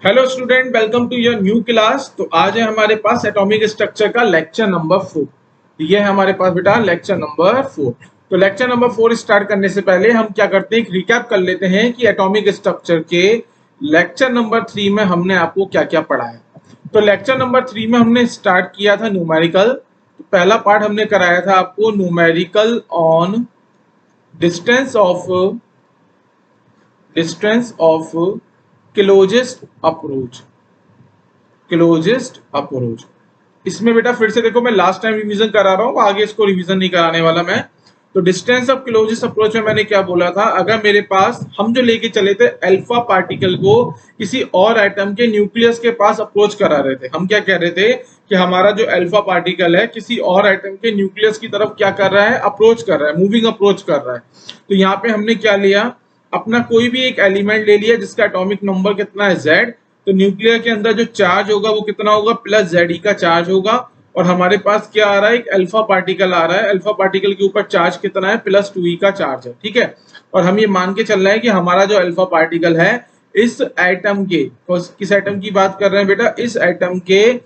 Hello student, welcome to your new class. तो आज है हमारे पास एटॉमिक स्ट्रक्चर का लेक्चर नंबर 4। ये है हमारे पास बेटा लेक्चर नंबर 4। तो लेक्चर नंबर 4 स्टार्ट करने से पहले हम क्या करते हैं, एक रिकैप कर लेते हैं कि एटॉमिक स्ट्रक्चर के लेक्चर नंबर 3 में हमने आपको क्या क्या पढ़ा है। तो लेक्चर नंबर 3 में हमने स्टार्ट किया था न्यूमेरिकल। तो पहला पार्ट हमने कराया था आपको numerical on distance of closest approach. इसमें बेटा फिर से देखो, मैं लास्ट टाइम रिवीजन करा रहा हूँ, आगे इसको रिवीजन नहीं कराने वाला मैं। तो डिस्टेंस ऑफ क्लोजेस्ट अप्रोच में मैंने क्या बोला था, अगर मेरे पास हम जो लेके चले थे अल्फा पार्टिकल को किसी और एटम के न्यूक्लियस के पास अप्रोच करा रहे थे। हम क्या कह रहे थे कि हमारा जो अल्फा पार्टिकल है किसी और एटम के न्यूक्लियस की तरफ क्या कर रहा है, अप्रोच कर रहा है, मूविंग अप्रोच कर रहा है। तो यहाँ पे हमने क्या लिया, अपना कोई भी एक एलिमेंट ले लिया जिसका एटॉमिक नंबर कितना है, Z। तो न्यूक्लियर के अंदर जो चार्ज होगा वो कितना होगा, प्लस ZE का चार्ज होगा। और हमारे पास क्या आ रहा है, एक अल्फा पार्टिकल आ रहा है। अल्फा पार्टिकल के ऊपर चार्ज कितना है, प्लस 2E का चार्ज है। ठीक है, और हम ये मान के चल रहे हैं कि हमारा जो अल्फा पार्टिकल है इस एटम के, किस एटम की बात कर रहे हैं बेटा, इस एटम के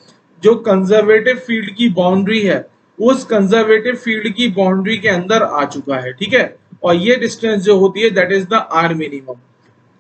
जो कंजर्वेटिव फील्ड की बाउंड्री है उस कंजर्वेटिव फील्ड की बाउंड्री के अंदर आ चुका है। ठीक है, और ये डिस्टेंस जो होती है that is the R minimum.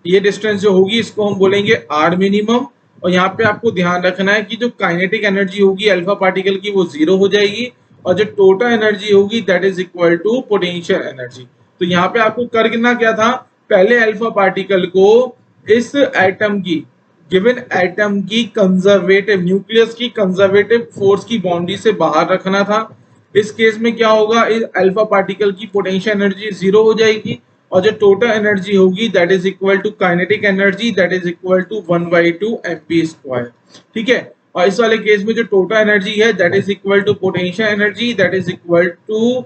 ये डिस्टेंस जो होगी इसको हम बोलेंगे आर मिनिमम। और यहाँ पे आपको ध्यान रखना है कि जो काइनेटिक एनर्जी होगी अल्फा पार्टिकल की वो 0 हो जाएगी, और जो टोटल एनर्जी होगी that is equal to potential energy. तो यहाँ पे आपको करना क्या था, पहले अल्फा पार्टिकल को इस एटम की, गिवन एटम की कंजर्वेटिव, न्यूक्लियस की कंजर्वेटिव फोर्स की बाउंड्री से बाहर रखना था। इस केस में क्या होगा, इस अल्फा पार्टिकल की पोटेंशियल एनर्जी 0 हो जाएगी, और जो टोटल एनर्जी होगी that is equal to kinetic energy that is equal to 1/2 mp²। ठीक है, और इस वाले केस में जो टोटल एनर्जी है that is equal to potential energy that is equal to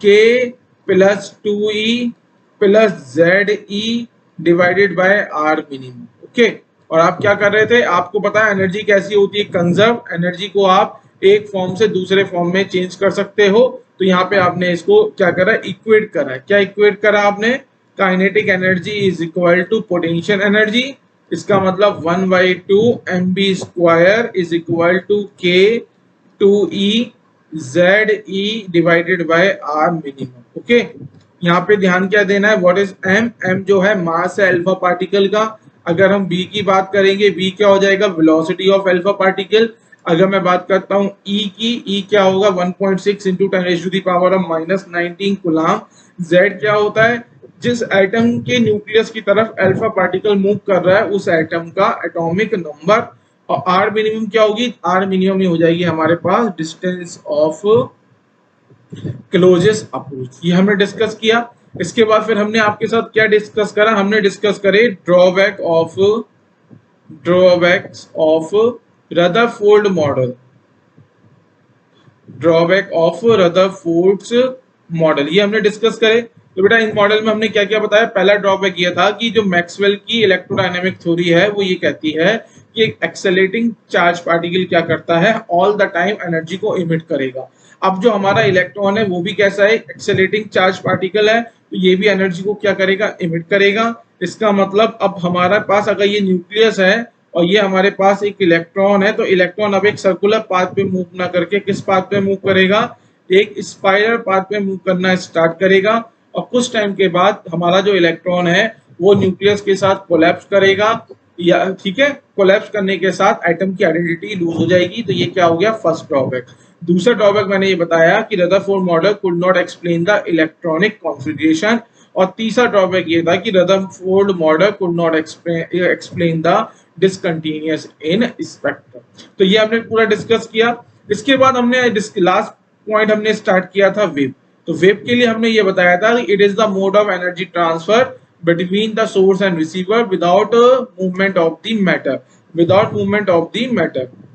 k plus 2E plus ZE divided by R minimum. Okay, और आप क्या कर रहे थे, आपको पता है एनर्जी कैसी होती है, कंजर्व एनर्जी को आप एक फॉर्म से दूसरे फॉर्म में चेंज कर सकते हो। तो यहाँ पे आपने इसको क्या करा, इक्वेट करा। क्या इक्वेट करा आपने, kinetic energy is equal to potential energy. इसका मतलब 1/2 mv² is equal to k 2E ZE divided by R minimum. Okay, यहाँ पे ध्यान क्या देना है, व्हाट इज m जो है मास है अल्फा पार्टिकल का। अगर हम v की बात करेंगे, v क्या हो जाएगा, वेलोसिटी ऑफ अल्फा पार्टिकल। अगर मैं बात करता हूँ E की, E क्या होगा, 1.6 इंटू 10⁻⁻⁻19 कूलम। Z क्या होता है, जिस एटम के न्यूक्लियस की तरफ अल्फा पार्टिकल मूव कर रहा है उस एटम का एटॉमिक नंबर। और R मिनिमम क्या होगी, R मिनिमम हो जाएगी हमारे पास डिस्टेंस ऑफ क्लोजेस्ट अप्रोच। ये हमने डिस्कस किया। इसके बाद फिर हमने आपके साथ क्या डिस्कस करा, हमने डिस्कस करे drawbacks of Rutherford model. Drawback of Rutherford's model ये हमने डिस्कस करे। तो बेटा इन मॉडल में हमने क्या क्या बताया, पहला ड्रॉबैक ये था कि जो मैक्सवेल की इलेक्ट्रोडायनेमिक थ्योरी है वो ये कहती है कि एक एक्सेलेटिंग चार्ज पार्टिकल क्या करता है, ऑल द टाइम एनर्जी को इमिट करेगा। अब जो हमारा इलेक्ट्रॉन है वो भी कैसा है, एक्सेलेटिंग चार्ज पार्टिकल है, तो ये भी एनर्जी को क्या करेगा, इमिट करेगा। इसका मतलब अब हमारे पास अगर ये न्यूक्लियस है और ये हमारे पास एक इलेक्ट्रॉन है, तो इलेक्ट्रॉन अब एक सर्कुलर पाथ पे मूव ना करके किस पाथ पे मूव करेगा, एक स्पाइरल पाथ पे मूव करना स्टार्ट करेगा। और कुछ टाइम के बाद हमारा जो इलेक्ट्रॉन है वो न्यूक्लियस के साथ कोलैप्स करेगा, या ठीक है, कोलैप्स करने के साथ एटम की आइडेंटिटी लूज हो जाएगी। तो ये क्या हो गया, फर्स्ट ड्रॉबैक। दूसरा ड्रॉबैक मैंने ये बताया कि Rutherford model could not explain the electronic configuration. और तीसरा ड्रॉबैक ये था कि Rutherford model could not explain the discontinuous in spectrum. तो ये हमने पूरा डिस्कस किया। इसके बाद हमने लास्ट पॉइंट हमने स्टार्ट किया था वेव। तो वेव के लिए हमने ये बताया था कि it is the mode of energy transfer between the source and receiver without movement of the matter.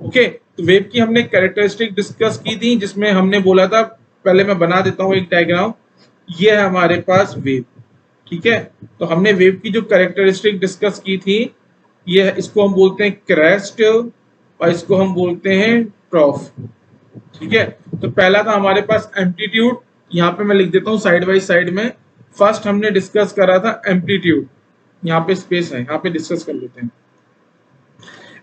Okay, तो वेव की हमने कैरेक्टरिस्टिक डिस्कस की थी, जिसमें हमने बोला था, पहले मैं बना देता हूं एक डायग्राम। ये है हमारे पास वेव। ठीक है, तो हमने वेव की जो कैरेक्टरिस्टिक डिस्कस की थी, ये इसको हम बोलते हैं क्रेस्ट और इसको हम बोलते हैं ट्रॉफ। ठीक है, तो पहला था हमारे पास एम्पलीट्यूड। यहाँ पे मैं लिख देता हूँ साइड बाय साइड में। फर्स्ट हमने डिस्कस करा था एम्पलीट्यूड, यहाँ पे स्पेस है, यहाँ पे डिस्कस कर लेते हैं।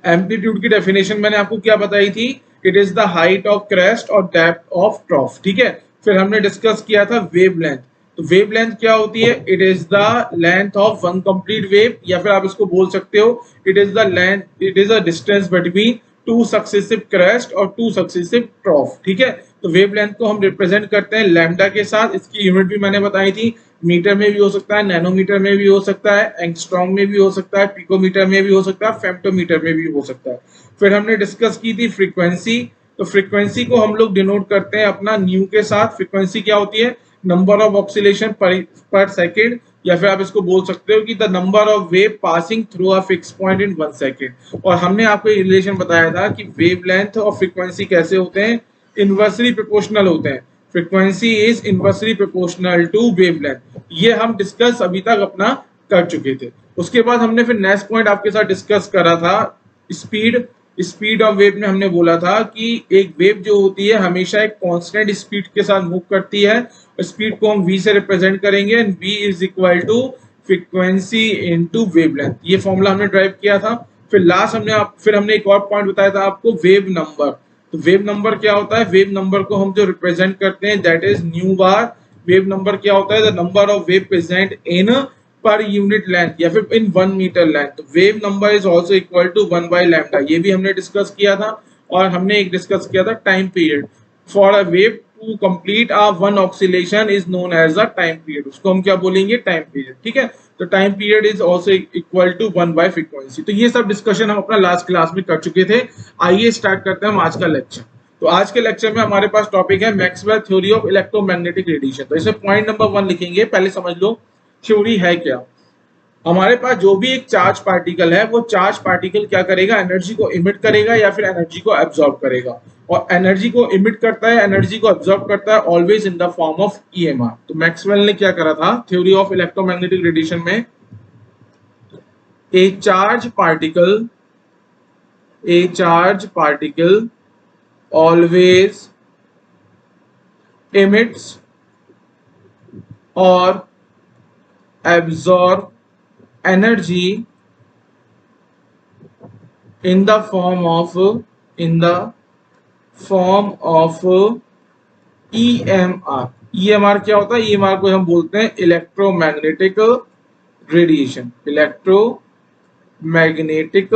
एम्पलीट्यूड की डेफिनेशन मैंने आपको क्या बताई थी, it is the height of crest और डेप्थ ऑफ ट्रॉफ, ठीक है। फिर हमने डिस्कस किया था वेव लेंथ। तो वेव लेंथ क्या होती है, it is the length of one complete wave, या फिर आप इसको बोल सकते हो it is the length, it is a distance between two successive crest और टू सक्सेसिव ट्रॉफ, ठीक है। तो वेव लेंथ को हम रिप्रेजेंट करते हैं लैम्डा के साथ। इसकी यूनिट भी मैंने बताई थी, मीटर में भी हो सकता है, नैनोमीटर में भी हो सकता है, एंगस्ट्रॉम में भी हो सकता है, पिकोमीटर में भी हो सकता है, फेम्टोमीटर में भी हो सकता है। फिर हमने डिस्कस की थी फ्रीक्वेंसी। तो फ्रीक्वेंसी को हम लोग डिनोट करते हैं अपना न्यू के साथ। फ्रीक्वेंसी क्या होती है, नंबर ऑफ ऑक्सीलेशन पर सेकेंड, या फिर आप इसको बोल सकते हो कि the number of wave passing through a fix point in 1 second. और हमने आपको रिलेशन बताया था कि वेव लेंथ और फ्रीक्वेंसी कैसे होते हैं, इनवर्सली प्रोपोर्शनल होते हैं। Frequency is inversely proportional to wavelength. ये हम डिस्कस अभी तक अपना कर चुके थे। उसके बाद हमने फिर नेक्स्ट पॉइंट आपके साथ डिस्कस करा था स्पीड। स्पीड ऑफ वेव में हमने बोला था कि एक वेव जो होती है हमेशा एक कांस्टेंट स्पीड के साथ मूव करती है। स्पीड को हम v से रिप्रेजेंट करेंगे and v is equal to frequency into wavelength. ये फॉर्मूला हमने ड्राइव किया था। फिर लास्ट फिर हमने एक और पॉइंट बताया था आपको, वेव नंबर। तो वेव नंबर क्या होता है, वेव नंबर को हम जो रिप्रेजेंट करते हैं that is nu bar. Wave number क्या होता है, the number of wave present in per unit length या फिर इन 1 मीटर लेंथ। तो wave number is also equal to 1 by lambda. ये भी हमने डिस्कस किया था। और हमने एक डिस्कस किया था time period. For a wave to complete a one oscillation is known as a time period. उसको हम क्या बोलेंगे, टाइम पीरियड, ठीक है। तो time period is also equal to 1 by frequency. तो ये सब डिस्कशन हम अपना लास्ट क्लास में कर चुके थे। आइए स्टार्ट करते हैं हम आज का लेक्चर। तो आज के लेक्चर में हमारे पास टॉपिक है Maxwell theory of electromagnetic radiation. तो इसे पॉइंट नंबर 1 लिखेंगे। पहले समझ लो थ्योरी है क्या। हमारे पास जो भी एक चार्ज पार्टिकल है वो चार्ज पार्टिकल क्या करेगा, एनर्जी को इमिट करेगा या फिर एनर्जी को एब्जॉर्ब करेगा। और एनर्जी को इमिट करता है, एनर्जी को एब्जॉर्ब करता है always in the form of EMR. तो मैक्सवेल ने क्या करा था थ्योरी ऑफ इलेक्ट्रोमैग्नेटिक रेडिएशन में, ए charge particle always emits or absorb energy in the form of EMR। EMR क्या होता है, EMR को हम बोलते हैं इलेक्ट्रोमैग्नेटिक रेडिएशन। Electromagnetic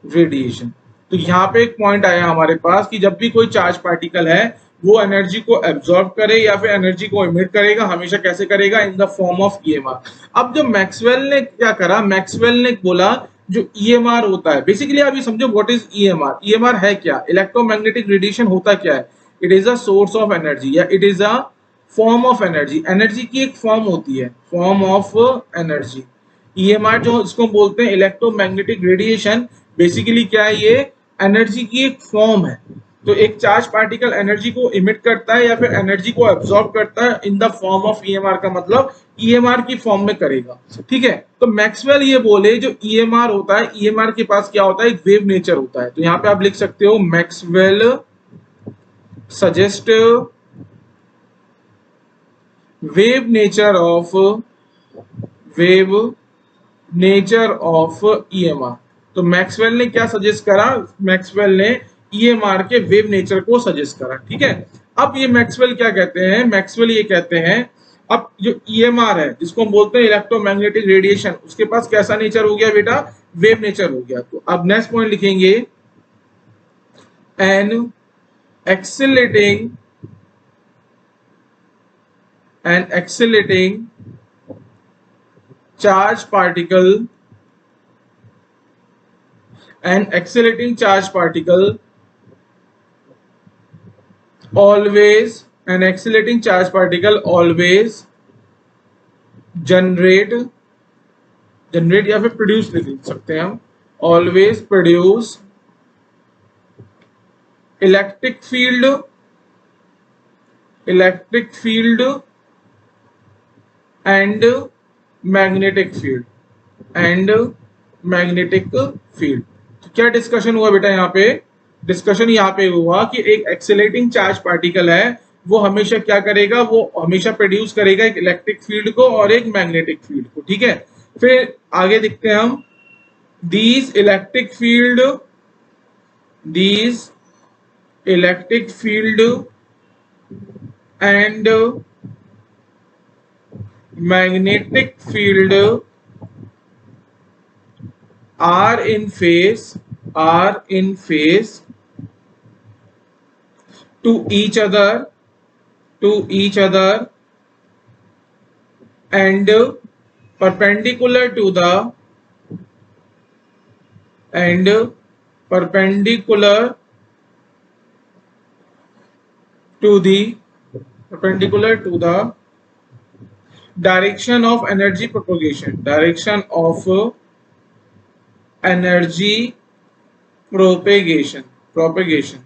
radiation. तो यहाँ पे एक पॉइंट आया हमारे पास कि जब भी कोई चार्ज पार्टिकल है वो एनर्जी को एब्जॉर्ब करे या फिर एनर्जी को इमिट करेगा, हमेशा कैसे करेगा, in the form of EMR. अब जो मैक्सवेल ने क्या करा, मैक्सवेल ने बोला जो ईएमआर होता है, बेसिकली आप ये समझो व्हाट इज ईएमआर। ईएमआर है क्या, इलेक्ट्रोमैग्नेटिक रेडिएशन होता क्या है, it is a source of energy या it is a form of energy. Energy की एक फॉर्म होती है, फॉर्म ऑफ एनर्जी। ईएमआर जो इसको बोलते हैं इलेक्ट्रोमैग्नेटिक रेडिएशन, बेसिकली क्या है, ये एनर्जी की एक फॉर्म है। तो एक चार्ज पार्टिकल एनर्जी को इमिट करता है या फिर एनर्जी को एब्जॉर्ब करता है in the form of EMR का मतलब ईएमआर की फॉर्म में करेगा, ठीक है। तो मैक्सवेल ये बोले जो ईएमआर होता है, ईएमआर के पास क्या होता है, एक वेव नेचर होता है। तो यहाँ पे आप लिख सकते हो Maxwell suggest wave nature of EMR. तो मैक्सवेल ने क्या सजेस्ट करा, मैक्सवेल ने ईएमआर के वेव नेचर को सजेस्ट करा, ठीक है। अब ये मैक्सवेल क्या कहते हैं, मैक्सवेल ये कहते हैं अब जो ईएमआर है जिसको हम बोलते हैं इलेक्ट्रोमैग्नेटिक रेडिएशन, उसके पास कैसा नेचर हो गया बेटा, वेव नेचर हो गया। तो अब नेक्स्ट पॉइंट लिखेंगे, an accelerating charge particle always generate या फिर प्रोड्यूस लिख सकते हैं हम, always produce electric field and magnetic field. तो क्या डिस्कशन हुआ बेटा, यहाँ पे डिस्कशन यहाँ पे हुआ कि एक एक्सेलेटिंग चार्ज पार्टिकल है वो हमेशा क्या करेगा, वो हमेशा प्रोड्यूस करेगा एक इलेक्ट्रिक फील्ड को और एक मैग्नेटिक फील्ड को, ठीक है। फिर आगे देखते हैं हम, these electric field these electric field and magnetic field are in phase to each other and perpendicular to the perpendicular to the direction of energy propagation propagation।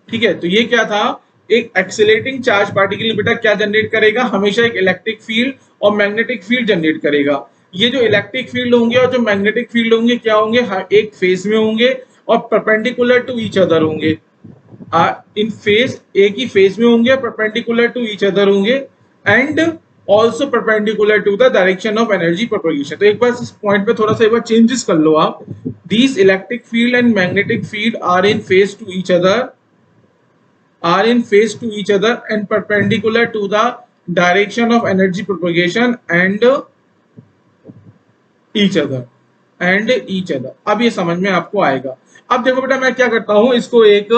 ठीक है, तो ये क्या था, एक एक्सेलेटिंग चार्ज पार्टिकल बेटा क्या जनरेट करेगा, हमेशा एक इलेक्ट्रिक फील्ड और मैग्नेटिक फील्ड जनरेट करेगा। ये जो इलेक्ट्रिक फील्ड होंगे और जो मैग्नेटिक फील्ड होंगे क्या होंगे, एक फेज में होंगे और परपेंडिकुलर टू ईच अदर होंगे। इन फेज एक ही फेज में होंगे, परपेंडिकुलर टू ईच अदर होंगे and also perpendicular to the direction of energy propagation. तो एक बार इस पॉइंट पे थोड़ा सा एक बार चेंजेस कर लो आप। These electric field and magnetic field are in phase to each other and perpendicular to the direction of energy propagation and each other अब ये समझ में आपको आएगा। अब देखो बेटा मैं क्या करता हूं, इसको एक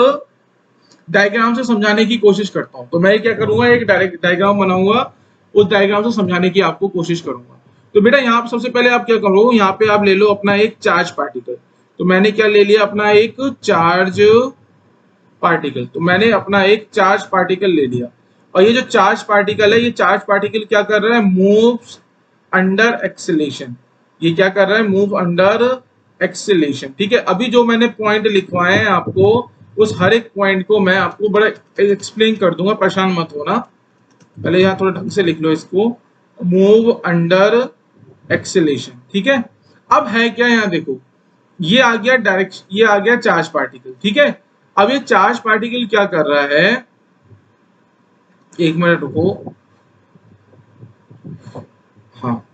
डायग्राम से समझाने की कोशिश करता हूं। तो मैं क्या करूंगा, एक डायग्राम बनाऊंगा, उस डायग्राम से समझाने की आपको कोशिश करूंगा। तो बेटा यहाँ पे सबसे पहले आप क्या करो, यहाँ पे आप ले लो अपना एक चार्ज पार्टिकल। तो मैंने क्या ले लिया, अपना एक चार्ज पार्टिकल। तो मैंने अपना एक चार्ज पार्टिकल ले लिया और ये जो चार्ज पार्टिकल है, ये चार्ज पार्टिकल क्या कर रहा है, मूव्स अंडर एक्सेलेरेशन। ये क्या कर रहा है, मूव अंडर एक्सेलेरेशन। ठीक है, अभी जो मैंने पॉइंट लिखवाए हैं आपको, उस हर एक पॉइंट को मैं आपको बड़ा एक्सप्लेन कर दूंगा, परेशान मत होना। पहले यहाँ थोड़ा ढंग से लिख लो इसको, मूव अंडर एक्सेलेरेशन। ठीक है, अब है क्या, यहाँ देखो ये आ गया डायरेक्शन, ये आ गया चार्ज पार्टिकल। ठीक है, अब ये चार्ज पार्टिकल क्या कर रहा है, एक मिनट रुको, हाँ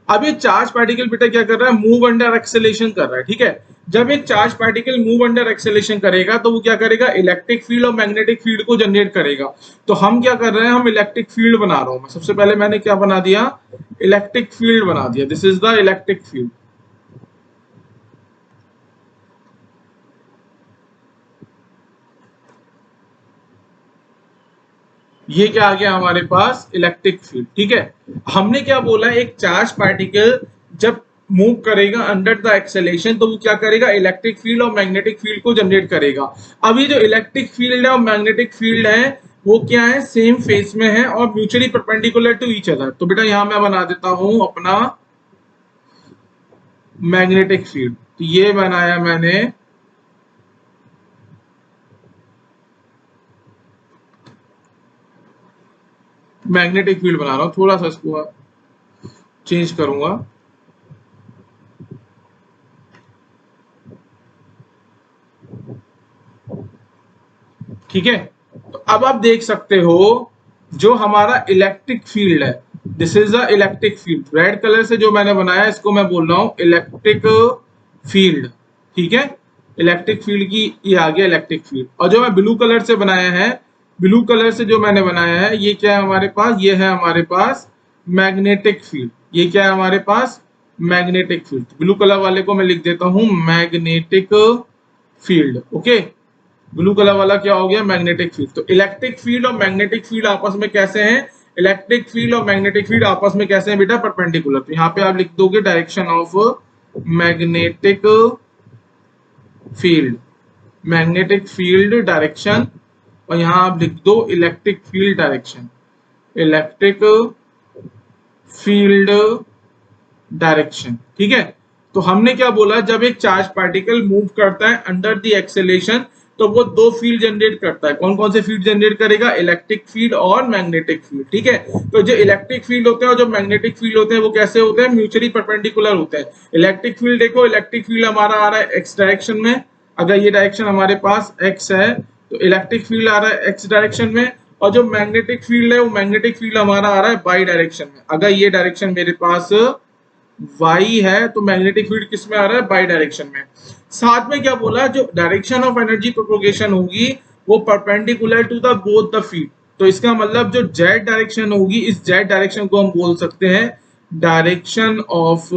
अब ये चार्ज पार्टिकल बेटा क्या कर रहा है, मूव अंडर एक्सेलेरेशन कर रहा है। ठीक है, जब एक charge particle move under acceleration करेगा तो वो क्या करेगा, इलेक्ट्रिक फील्ड और मैग्नेटिक फील्ड को जनरेट करेगा। तो हम क्या कर रहे हैं, हम इलेक्ट्रिक फील्ड बना रहा हूं मैं। सबसे पहले मैंने क्या बना दिया, इलेक्ट्रिक फील्ड बना दिया। This is the electric field. ये क्या आ गया हमारे पास, इलेक्ट्रिक फील्ड। ठीक है, हमने क्या बोला, एक चार्ज पार्टिकल जब मूव करेगा अंडर द एक्सेलेरेशन तो वो क्या करेगा, इलेक्ट्रिक फील्ड और मैग्नेटिक फील्ड को जनरेट करेगा। अब ये जो इलेक्ट्रिक फील्ड है और मैग्नेटिक फील्ड है वो क्या है, सेम फेस में है और mutually perpendicular to each other. तो बेटा यहां मैं बना देता हूं अपना मैग्नेटिक फील्ड। तो ये बनाया मैंने मैग्नेटिक फील्ड बना रहा हूं, थोड़ा सा इसको चेंज करूंगा। ठीक है, तो अब आप देख सकते हो जो हमारा इलेक्ट्रिक फील्ड है, this is the electric field. Red colour से जो मैंने बनाया इसको मैं बोल रहा हूं इलेक्ट्रिक फील्ड। ठीक है, इलेक्ट्रिक फील्ड की ये आ गया इलेक्ट्रिक फील्ड। और जो मैं ब्लू कलर से बनाया है, ब्लू कलर से जो मैंने बनाया है, ये क्या है हमारे पास, ये है हमारे पास मैग्नेटिक फील्ड। ये क्या है हमारे पास, मैग्नेटिक फील्ड। ब्लू कलर वाले को मैं लिख देता हूं magnetic field. Okay, blue colour वाला क्या हो गया, मैग्नेटिक फील्ड। तो इलेक्ट्रिक फील्ड और मैग्नेटिक फील्ड आपस में कैसे हैं, इलेक्ट्रिक फील्ड और मैग्नेटिक फील्ड आपस में कैसे हैं बेटा, परपेंडिकुलर। तो यहाँ पे आप लिख दोगे direction of magnetic field, magnetic field direction, और यहां आप लिख दो electric field direction, electric field direction. ठीक है, तो हमने क्या बोला, जब एक चार्ज पार्टिकल मूव करता है अंडर द एक्सेलेरेशन तो वो दो फील्ड जनरेट करता है। कौन कौन से फील्ड जनरेट करेगा, इलेक्ट्रिक फील्ड और मैग्नेटिक फील्ड। ठीक है, तो जो इलेक्ट्रिक फील्ड होते हैं और जो मैग्नेटिक फील्ड होते हैं वो कैसे होते हैं, म्यूचुअली परपेंडिकुलर होते हैं। इलेक्ट्रिक फील्ड देखो, इलेक्ट्रिक फील्ड हमारा आ रहा है एक्स डायरेक्शन में, अगर ये डायरेक्शन हमारे पास एक्स है तो इलेक्ट्रिक फील्ड आ रहा है एक्स डायरेक्शन में, और जो मैग्नेटिक फील्ड है वो मैग्नेटिक फील्ड हमारा आ रहा है बाई डायरेक्शन में। अगर ये डायरेक्शन मेरे पास y है तो मैग्नेटिक फील्ड किस में आ रहा है, बाई डायरेक्शन में। साथ में क्या बोला, जो डायरेक्शन ऑफ एनर्जी प्रोपोगेशन होगी वो perpendicular to the both the field. तो इसका मतलब जो z डायरेक्शन होगी, इस z डायरेक्शन को हम बोल सकते हैं direction of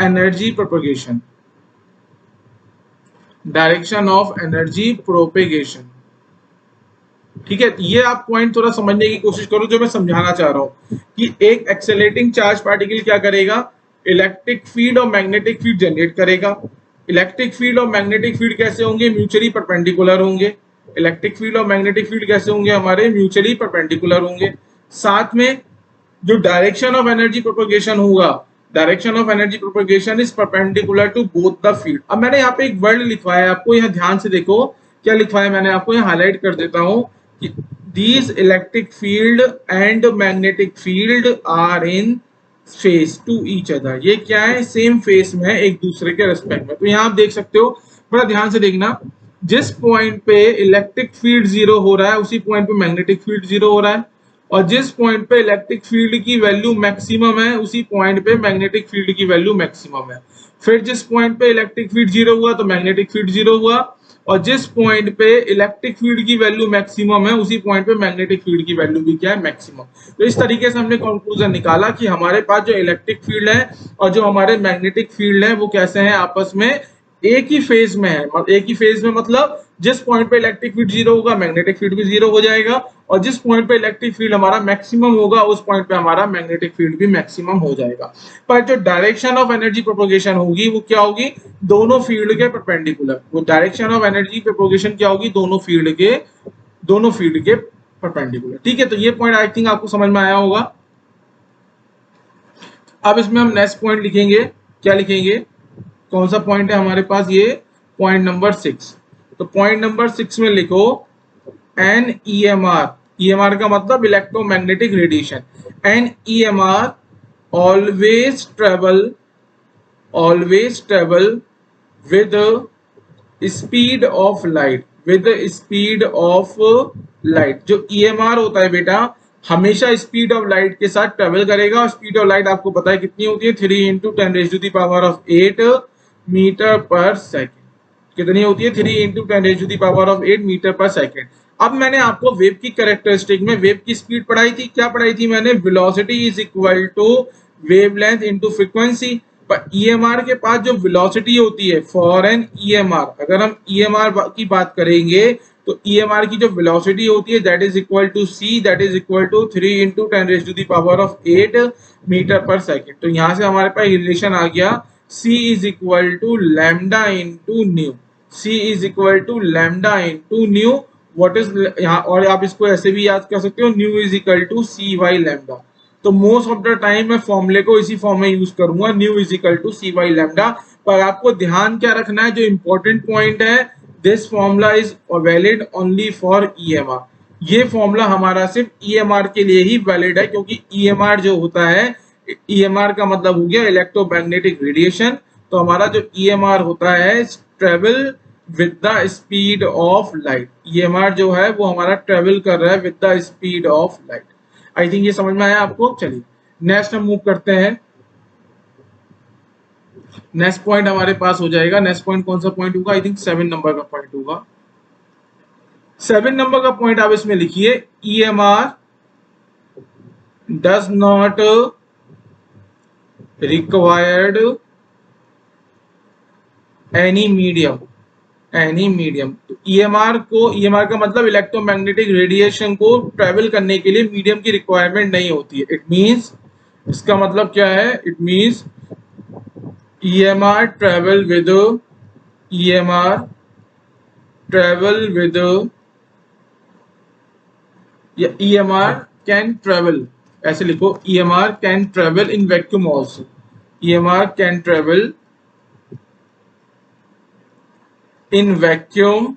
energy propagation, direction of energy propagation. ठीक है, ये आप पॉइंट थोड़ा समझने की कोशिश करो जो मैं समझाना चाह रहा हूं कि एक एक्सेलरेटिंग चार्ज पार्टिकल क्या करेगा, इलेक्ट्रिक फील्ड और मैग्नेटिक फील्ड जनरेट करेगा। इलेक्ट्रिक फील्ड और मैग्नेटिक फील्ड कैसे होंगे, म्यूचुअली परपेंडिकुलर होंगे। इलेक्ट्रिक फील्ड और मैग्नेटिक फील्ड कैसे होंगे, हमारे म्यूचुअली परपेंडिकुलर होंगे। साथ में जो डायरेक्शन ऑफ एनर्जी प्रोपोगेशन होगा, direction of energy propagation is perpendicular to both the field. अब मैंने यहाँ पे एक वर्ड लिखवाया है आपको, यहाँ ध्यान से देखो क्या लिखवाया है मैंने, आपको यहाँ हाईलाइट कर देता हूँ कि these electric field and magnetic field are in phase to each other. ये क्या है, सेम फेस में है एक दूसरे के रेस्पेक्ट में। तो यहाँ आप देख सकते हो, बड़ा ध्यान से देखना, जिस पॉइंट पे इलेक्ट्रिक फील्ड जीरो हो रहा है उसी पॉइंट पे मैग्नेटिक फील्ड जीरो हो रहा है, और जिस पॉइंट पे इलेक्ट्रिक फील्ड की वैल्यू मैक्सिमम है उसी पॉइंट पे मैग्नेटिक फील्ड की वैल्यू मैक्सिमम है। फिर जिस पॉइंट पे इलेक्ट्रिक फील्ड जीरो हुआ तो मैग्नेटिक फील्ड जीरो हुआ, और जिस पॉइंट पे इलेक्ट्रिक फील्ड की वैल्यू मैक्सिमम है उसी पॉइंट पे मैग्नेटिक फील्ड की वैल्यू भी क्या है, मैक्सिमम। तो इस तरीके से हमने कंक्लूजन निकाला कि हमारे पास जो इलेक्ट्रिक फील्ड है और जो हमारे मैग्नेटिक फील्ड है वो कैसे हैं, आपस में एक ही फेज में है। एक ही फेज में मतलब जिस पॉइंट पे इलेक्ट्रिक फील्ड जीरो होगा मैग्नेटिक फील्ड भी जीरो हो जाएगा, और जिस पॉइंट पे इलेक्ट्रिक फील्ड हमारा मैक्सिमम होगा उस पॉइंट पे हमारा मैग्नेटिक फील्ड भी मैक्सिमम हो जाएगा। पर जो डायरेक्शन ऑफ एनर्जी प्रोपोगेशन होगी वो क्या होगी, दोनों फील्ड के परपेंडिकुलर। वो डायरेक्शन ऑफ एनर्जी प्रोपोगेशन क्या होगी, दोनों फील्ड के परपेंडिकुलर। ठीक है, तो ये पॉइंट आई थिंक आपको समझ में आया होगा। अब इसमें हम नेक्स्ट पॉइंट लिखेंगे, क्या लिखेंगे, कौन सा पॉइंट है हमारे पास, ये पॉइंट नंबर 6। तो पॉइंट नंबर 6 में लिखो एन EMR। EMR का मतलब electromagnetic radiation. An EMR always travel with speed of light, जो EMR होता है बेटा हमेशा स्पीड ऑफ लाइट के साथ ट्रेवल करेगा। और स्पीड ऑफ लाइट आपको पता है कितनी होती है, 3 × 10⁸ मीटर पर सेकेंड। कितनी होती है, 3 × 10⁸ मीटर पर सेकेंड। अब मैंने आपको वेव की कैरेक्टरिस्टिक में वेव की स्पीड पढ़ाई थी, क्या पढ़ाई थी मैंने, velocity is equal to wavelength into frequency. पर EMR के पास जो वेलोसिटी होती है फॉर एन EMR, अगर हम EMR की बात करेंगे तो EMR की जो वेलोसिटी होती है that is equal to C, that is equal to 3 × 10⁸ metre per second. तो यहाँ से हमारे पास रिलेशन आ गया C is equal to lambda into nu, C is equal to lambda into nu. What is यहाँ, और आप इसको ऐसे भी याद कर सकते हो, nu is equal to CY lambda. तो मोस्ट ऑफ द टाइम मैं फॉर्मूले को इसी फॉर्म में यूज करूंगा, nu is equal to CY lambda. पर आपको ध्यान क्या रखना है, जो इंपॉर्टेंट पॉइंट है, this formula is valid only for EMR। ये फॉर्मूला हमारा सिर्फ EMR के लिए ही वैलिड है, क्योंकि EMR जो होता है, EMR का मतलब हो गया इलेक्ट्रोमैग्नेटिक रेडिएशन। तो हमारा जो EMR होता है travel with the speed of light. EMR जो है वो हमारा ट्रेवल कर रहा है with the speed of light. I think ये समझ में आया आपको। चलिए नेक्स्ट हम मूव करते हैं। नेक्स्ट पॉइंट हमारे पास हो जाएगा, नेक्स्ट पॉइंट कौन सा पॉइंट होगा, आई थिंक 7 नंबर का पॉइंट होगा। 7 नंबर का पॉइंट आप इसमें लिखिए, EMR does not required any medium. तो EMR का मतलब इलेक्ट्रोमैग्नेटिक रेडिएशन को ट्रेवल करने के लिए मीडियम की रिक्वायरमेंट नहीं होती है। इट मींस, इसका मतलब क्या है, it means EMR travel with या EMR can travel, ऐसे लिखो, EMR can travel in vacuum also। EMR can travel in vacuum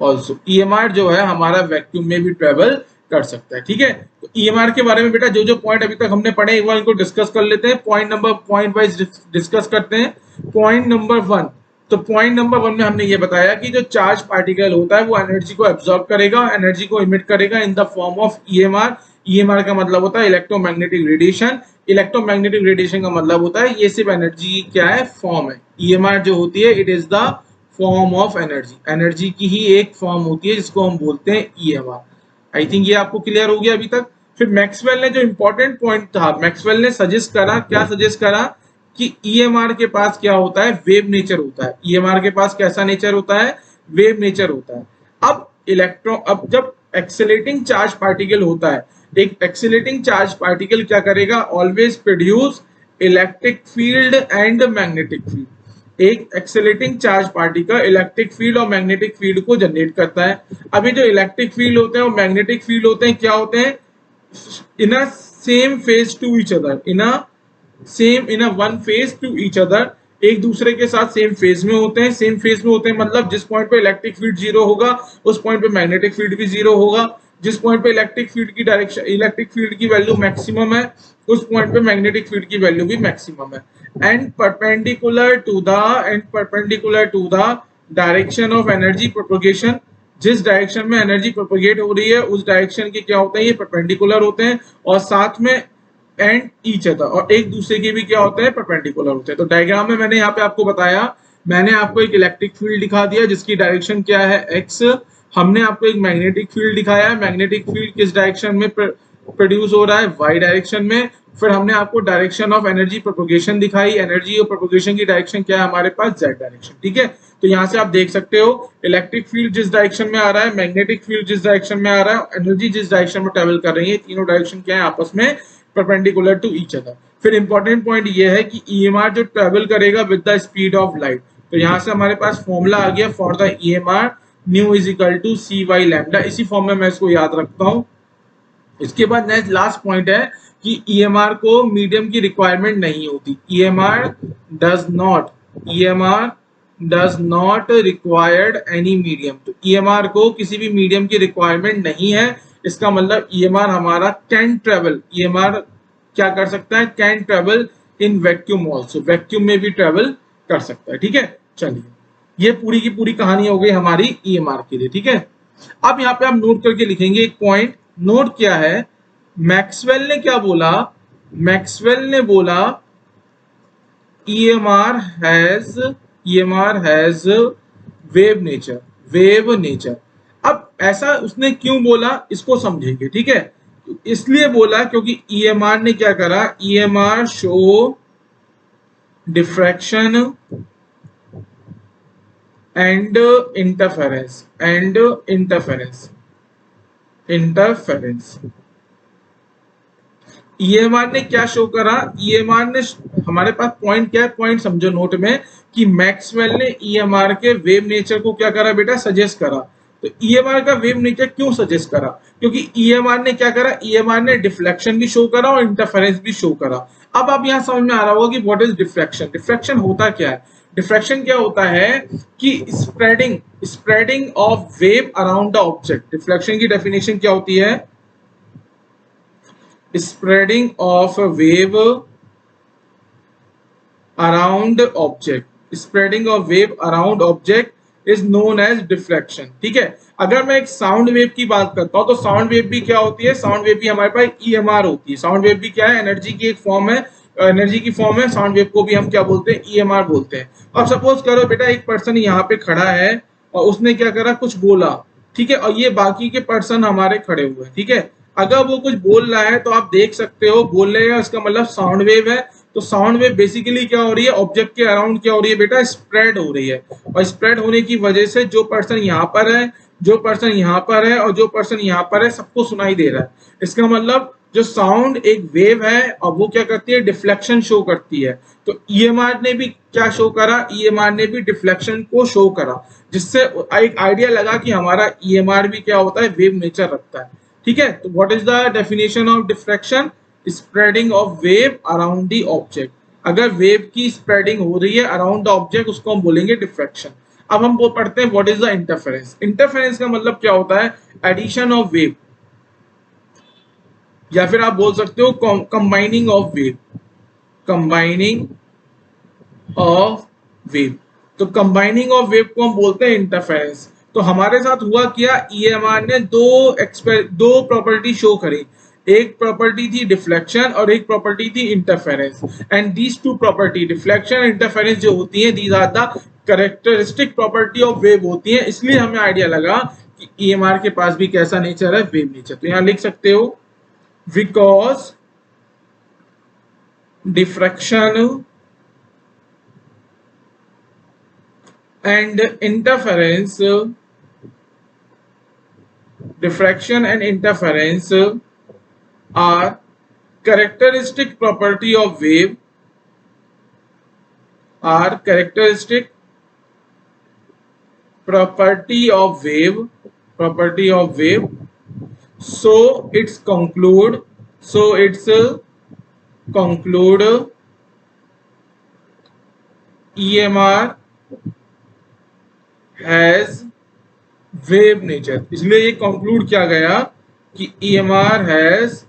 also। EMR जो है हमारा वैक्यूम में भी ट्रेवल कर सकता है। ठीक है, तो EMR के बारे में बेटा जो जो पॉइंट अभी तक हमने पढ़े एक बार इनको डिस्कस कर लेते हैं, पॉइंट वाइज डिस्कस करते हैं। पॉइंट नंबर 1, तो पॉइंट नंबर 1 में हमने ये बताया कि जो चार्ज पार्टिकल होता है वो एनर्जी को एब्जॉर्ब करेगा, एनर्जी को इमिट करेगा in the form of EMR. EMR का मतलब होता है इलेक्ट्रोमैग्नेटिक रेडिएशन। इलेक्ट्रोमैग्नेटिक रेडिएशन का मतलब होता है ये सिर्फ एनर्जी क्या है, फॉर्म है। ईएमआर जो होती है it is the form of energy, energy की ही एक फॉर्म होती है जिसको हम बोलते हैं ईएमआर। आई थिंक ये आपको क्लियर हो गया अभी तक। फिर मैक्सवेल ने जो इंपॉर्टेंट पॉइंट था, मैक्सवेल ने सजेस्ट करा, क्या सजेस्ट करा कि ईएमआर के पास क्या होता है, वेव नेचर होता है। ईएमआर के पास कैसा नेचर होता है, वेव नेचर होता है। अब जब एक्सेलेटिंग चार्ज पार्टिकल होता है, एक एक्सेलेटिंग चार्ज पार्टिकल क्या करेगा, always produce electric field and magnetic field. एक accelerating charge particle electric field और मैग्नेटिक फील्ड को जनरेट करता है। अभी जो इलेक्ट्रिक फील्ड होते हैं और मैग्नेटिक फील्ड होते हैं क्या होते हैं, in a same phase to each other, in a one phase to each other, एक दूसरे के साथ सेम फेज में होते हैं। सेम फेज में होते हैं मतलब जिस पॉइंट पे इलेक्ट्रिक फील्ड जीरो होगा उस पॉइंट पे मैग्नेटिक फील्ड भी जीरो होगा। जिस पॉइंट पे इलेक्ट्रिक फील्ड की डायरेक्शन, इलेक्ट्रिक फील्ड की वैल्यू मैक्सिमम है, उस पॉइंट पे मैग्नेटिक फील्ड की वैल्यू भी मैक्सिमम है। And perpendicular to the direction of energy propagation, जिस डायरेक्शन में एनर्जी प्रोपगेट हो रही है उस डायरेक्शन के क्या होते हैं, ये परपेंडिकुलर होते हैं। और साथ में एंड ईच अदर, और एक दूसरे के भी क्या होते हैं, परपेंडिकुलर होते हैं। तो डायग्राम में मैंने यहाँ पे आपको बताया, मैंने आपको एक इलेक्ट्रिक फील्ड दिखा दिया जिसकी डायरेक्शन क्या है, एक्स। हमने आपको एक मैग्नेटिक फील्ड दिखाया है, मैग्नेटिक फील्ड किस डायरेक्शन में प्रोड्यूस हो रहा है, वाई डायरेक्शन में। फिर हमने आपको डायरेक्शन ऑफ एनर्जी प्रोपगेशन दिखाई, एनर्जी और प्रोपगेशन की डायरेक्शन क्या है हमारे पास, जेड डायरेक्शन। ठीक है, तो यहाँ से आप देख सकते हो इलेक्ट्रिक फील्ड जिस डायरेक्शन में आ रहा है, मैग्नेटिक फील्ड जिस डायरेक्शन में आ रहा है, एनर्जी जिस डायरेक्शन में ट्रेवल कर रही है, तीनों डायरेक्शन क्या है आपस में परपेंडिकुलर टू ईच अदर। फिर इंपॉर्टेंट पॉइंट ये है कि ईएमआर जो ट्रेवल करेगा with the speed of light. तो यहाँ से हमारे पास फॉर्मूला आ गया for the EMR, nu is equal to C by lambda. इसी फॉर्म में मैं इसको याद रखता हूँ। इसके बाद नेक्स्ट लास्ट पॉइंट है कि ईएमआर को मीडियम की रिक्वायरमेंट नहीं होती। EMR does not required any medium. तो ईएमआर को किसी भी मीडियम की रिक्वायरमेंट नहीं है। इसका मतलब ईएमआर हमारा कैन ट्रेवल, ईएमआर क्या कर सकता है, can travel in vacuum also, vacuum में भी ट्रेवल कर सकता है। ठीक है, चलिए ये पूरी की पूरी कहानी हो गई हमारी ईएमआर के लिए। ठीक है, अब यहाँ पे आप नोट करके लिखेंगे एक पॉइंट। नोट क्या है, मैक्सवेल ने क्या बोला, मैक्सवेल ने बोला ईएमआर हैज वेव नेचर। अब ऐसा उसने क्यों बोला इसको समझेंगे। ठीक है, इसलिए बोला क्योंकि ईएमआर ने क्या करा, EMR show diffraction and interference. EMR ने क्या शो करा, ईएमआर ने, हमारे पास पॉइंट क्या है, पॉइंट समझो नोट में, कि मैक्सवेल ने ईएमआर के वेव नेचर को क्या करा बेटा, सजेस्ट करा। तो ईएमआर का वेव नेचर क्यों सजेस्ट करा, क्योंकि ईएमआर ने क्या करा, ईएमआर ने डिफ्लेक्शन भी शो करा और इंटरफेरेंस भी शो करा। अब आप यहाँ समझ में आ रहा होगा कि व्हाट इज डिफ्लेक्शन। डिफ्लेक्शन होता क्या है, डिफ्रेक्शन क्या होता है कि spreading of wave around the object. Deflection की डेफिनेशन क्या होती है, spreading of wave around object, spreading of wave around object is known as deflection. ठीक है, अगर मैं एक साउंड वेव की बात करता हूं तो साउंड वेव भी क्या होती है, साउंड वेव भी हमारे पास ईएमआर होती है। साउंड वेव भी क्या है, एनर्जी की एक फॉर्म है, एनर्जी की फॉर्म है। साउंड वेव को भी हम क्या बोलते हैं, ईएमआर बोलते हैं। अब सपोज करो बेटा एक पर्सन यहाँ पे खड़ा है और उसने क्या करा, कुछ बोला। ठीक है, और ये बाकी के पर्सन हमारे खड़े हुए हैं। ठीक है, अगर वो कुछ बोल रहा है तो आप देख सकते हो, बोलने का इसका मतलब साउंड वेव है। तो साउंड वेव बेसिकली क्या हो रही है, ऑब्जेक्ट के अराउंड क्या हो रही है बेटा, स्प्रेड हो रही है। और स्प्रेड होने की वजह से जो पर्सन यहाँ पर है, जो पर्सन यहाँ पर है और जो पर्सन यहाँ पर है, सबको सुनाई दे रहा है। इसका मतलब जो साउंड एक वेव है और वो क्या करती है, डिफ्लेक्शन शो करती है। तो ईएमआर ने भी क्या शो करा, ईएमआर ने भी डिफ्लेक्शन को शो करा, जिससे एक आइडिया लगा कि हमारा ईएमआर भी क्या होता है, वेव नेचर रखता है। ठीक है, तो what is the definition of diffraction, spreading of wave around the object. अगर वेव की स्प्रेडिंग हो रही है अराउंड द ऑब्जेक्ट उसको हम बोलेंगे डिफ्रेक्शन। अब हम वो पढ़ते हैं what is the interference. Interference का मतलब क्या होता है, एडिशन ऑफ वेव, या फिर आप बोल सकते हो combining of wave, combining of wave. तो कंबाइनिंग ऑफ वेव को हम बोलते हैं इंटरफेरेंस। तो हमारे साथ हुआ क्या, ईएमआर ने दो प्रॉपर्टी शो करी। एक प्रॉपर्टी थी डिफ्लेक्शन और एक प्रॉपर्टी थी interference. And these two property deflection और इंटरफेरेंस जो होती है, these are the characteristic property of wave होती है। इसलिए हमें आइडिया लगा कि ईएमआर के पास भी कैसा नेचर है, वेव नेचर। तो यहां लिख सकते हो because diffraction and interference, diffraction and interference are characteristic property of wave, are characteristic property of wave, property of wave. So it's conclude, so it's conclude EMR has wave nature. इसलिए ये conclude किया गया कि EMR has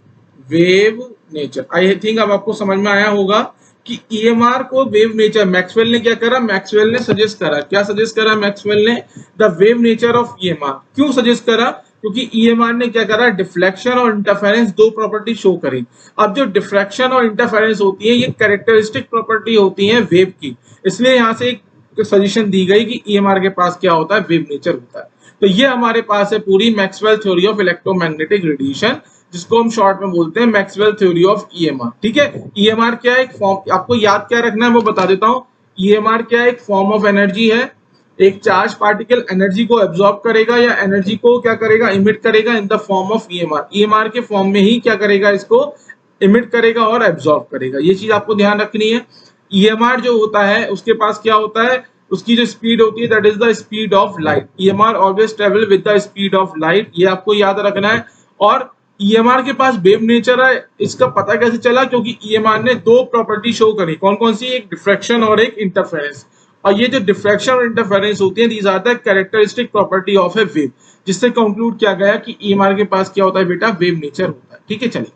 wave nature. I think अब आपको समझ में आया होगा कि ईएमआर को वेव नेचर मैक्सवेल ने क्या करा, मैक्सवेल ने सजेस्ट करा। क्या सजेस्ट करा मैक्सवेल ने, the wave nature of EMR. क्यों सजेस्ट करा, क्योंकि ईएमआर ने क्या करा, डिफ्लेक्शन और इंटरफेरेंस दो प्रॉपर्टी शो करी। अब जो डिफ्लेक्शन और इंटरफेरेंस होती है ये कैरेक्टरिस्टिक प्रॉपर्टी होती है वेव की। इसलिए यहां से एक सजेशन दी गई कि ईएमआर के पास क्या होता है, वेव नेचर होता है। तो ये हमारे पास है पूरी Maxwell theory of electromagnetic radiation, जिसको हम शॉर्ट में बोलते हैं मैक्सवेल थ्योरी ऑफ ईएमआर। ठीक है, ईएमआर क्या है, एक फॉर्म, आपको याद क्या रखना है वो बता देता हूं। ईएमआर क्या है, एक फॉर्म ऑफ एनर्जी है। एक चार्ज पार्टिकल एनर्जी को एब्जॉर्ब करेगा या एनर्जी को क्या करेगा, इमिट करेगा in the form of EMR. EMR के फॉर्म में ही क्या करेगा, इसको इमिट करेगा और एब्जॉर्ब करेगा। ये चीज आपको ध्यान रखनी है। ईएमआर जो होता है उसके पास क्या होता है, उसकी जो स्पीड होती है that is the speed of light. EMR always travel with the speed of light, ये आपको याद रखना है। और ईएमआर के पास वेव नेचर है, इसका पता कैसे चला, क्योंकि ईएमआर ने दो प्रॉपर्टी शो करी। कौन कौन सी, एक डिफ्रैक्शन और एक इंटरफेरेंस। और ये जो डिफ्रैक्शन और इंटरफेरेंस होती है, these are the characteristic property of a wave, जिससे कंक्लूड किया गया कि ईएमआर के पास क्या होता है बेटा, वेव नेचर होता है। ठीक है, चलिए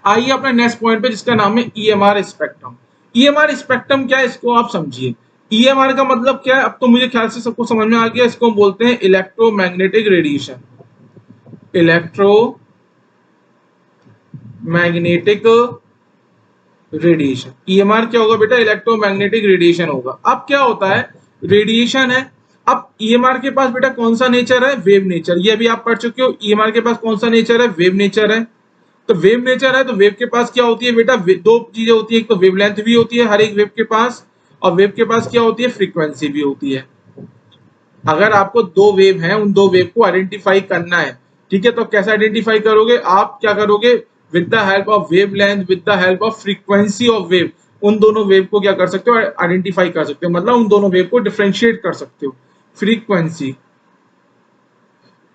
आइए अपने नेक्स्ट पॉइंट पे, जिसका नाम है ईएमआर स्पेक्ट्रम। ईएमआर स्पेक्ट्रम क्या है, इसको आप समझिए। ईएमआर का मतलब क्या है, अब तो मुझे ख्याल से सबको समझ में आ गया। इसको हम बोलते हैं electromagnetic radiation. Electromagnetic radiation, EMR क्या होगा बेटा, इलेक्ट्रोमैग्नेटिक रेडिएशन होगा। अब क्या होता है, रेडिएशन है। अब ईएमआर के पास बेटा कौन सा नेचर है, वेव नेचर। ये भी आप पढ़ चुके हो, ईएमआर के पास कौन सा नेचर है, वेव नेचर है। तो वेव नेचर है तो वेव के पास क्या होती है बेटा, दो चीजें होती है। एक तो वेवलेंथ भी होती है हर एक वेव के पास, और वेव के पास क्या होती है, फ्रीक्वेंसी भी होती है। अगर आपको दो वेव हैं, उन दो वेव को आइडेंटिफाई करना है, ठीक है, तो कैसे आइडेंटिफाई करोगे, आप क्या करोगे, with the help of wavelength, with the help of frequency of wave, उन दोनों वेव को क्या कर सकते हो, आइडेंटिफाई कर सकते हो। मतलब उन दोनों वेव को डिफरेंशिएट कर सकते हो। फ्रीक्वेंसी,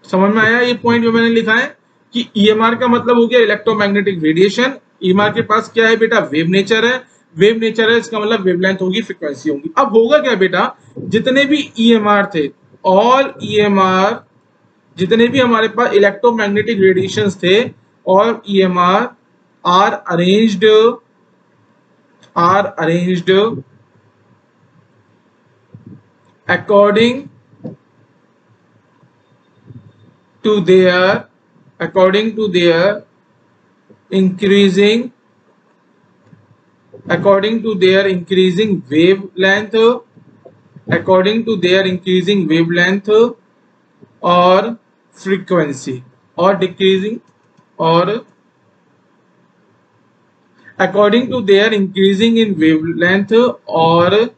समझ में आया ये पॉइंट जो मैंने लिखा है कि ईएमआर का मतलब हो गया इलेक्ट्रोमैग्नेटिक रेडिएशन। ईएमआर के पास क्या है बेटा, वेव नेचर है। वेव नेचर है, इसका मतलब वेवलेंथ होगी, फ्रीक्वेंसी होगी। अब होगा क्या बेटा, जितने भी ईएमआर थे, ऑल ईएमआर, जितने भी हमारे पास इलेक्ट्रोमैग्नेटिक रेडिएशंस थे, और EMR are arranged according to their increasing wavelength, or frequency, or decreasing, or according to their increasing in wavelength or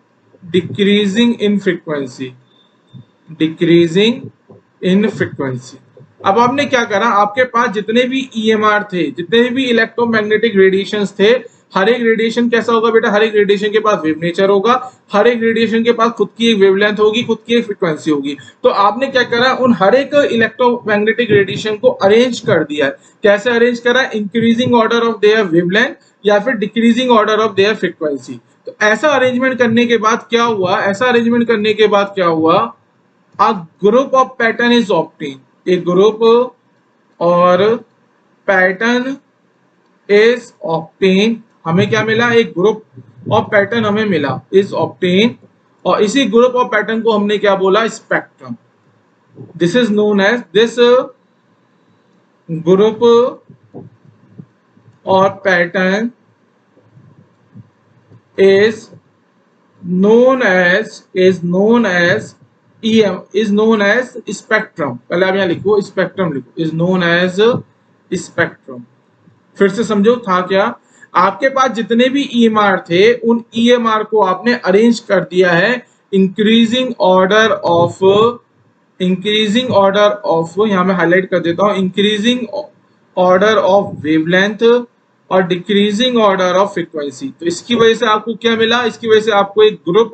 decreasing in frequency, अब आपने क्या करा, आपके पास जितने भी ईएमआर थे, जितने भी इलेक्ट्रोमैग्नेटिक रेडिएशंस थे, हर एक रेडिएशन कैसा होगा बेटा, हर एक रेडिएशन के पास वेव नेचर होगा, हर एक रेडिएशन के पास खुद की एक वेवलेंथ होगी, खुद की एक फ्रीक्वेंसी होगी। तो आपने क्या करा, उन हर एक इलेक्ट्रोमैग्नेटिक रेडिएशन को अरेंज कर दिया है। कैसे अरेंज करा, increasing order of their wavelength या फिर decreasing order of their frequency. तो ऐसा अरेंजमेंट करने के बाद क्या हुआ, a group of pattern is obtained, a group और पैटर्न इज ऑब्टेन, हमें क्या मिला, एक ग्रुप ऑफ पैटर्न हमें मिला, इज ऑब्टेन, और इसी ग्रुप ऑफ पैटर्न को हमने क्या बोला, spectrum. This is known as, this group और pattern is known as is known as spectrum। पहले आप यहाँ लिखो स्पेक्ट्रम लिखो, is known as spectrum। फिर से समझो था क्या, आपके पास जितने भी EMR थे उन EMR को आपने अरेंज कर दिया है इंक्रीजिंग ऑर्डर ऑफ, यहाँ मैं हाईलाइट कर देता हूं, इंक्रीजिंग ऑर्डर ऑफ वेवलेंथ और डिक्रीजिंग ऑर्डर ऑफ फ्रीक्वेंसी। तो इसकी वजह से आपको क्या मिला, इसकी वजह से आपको एक ग्रुप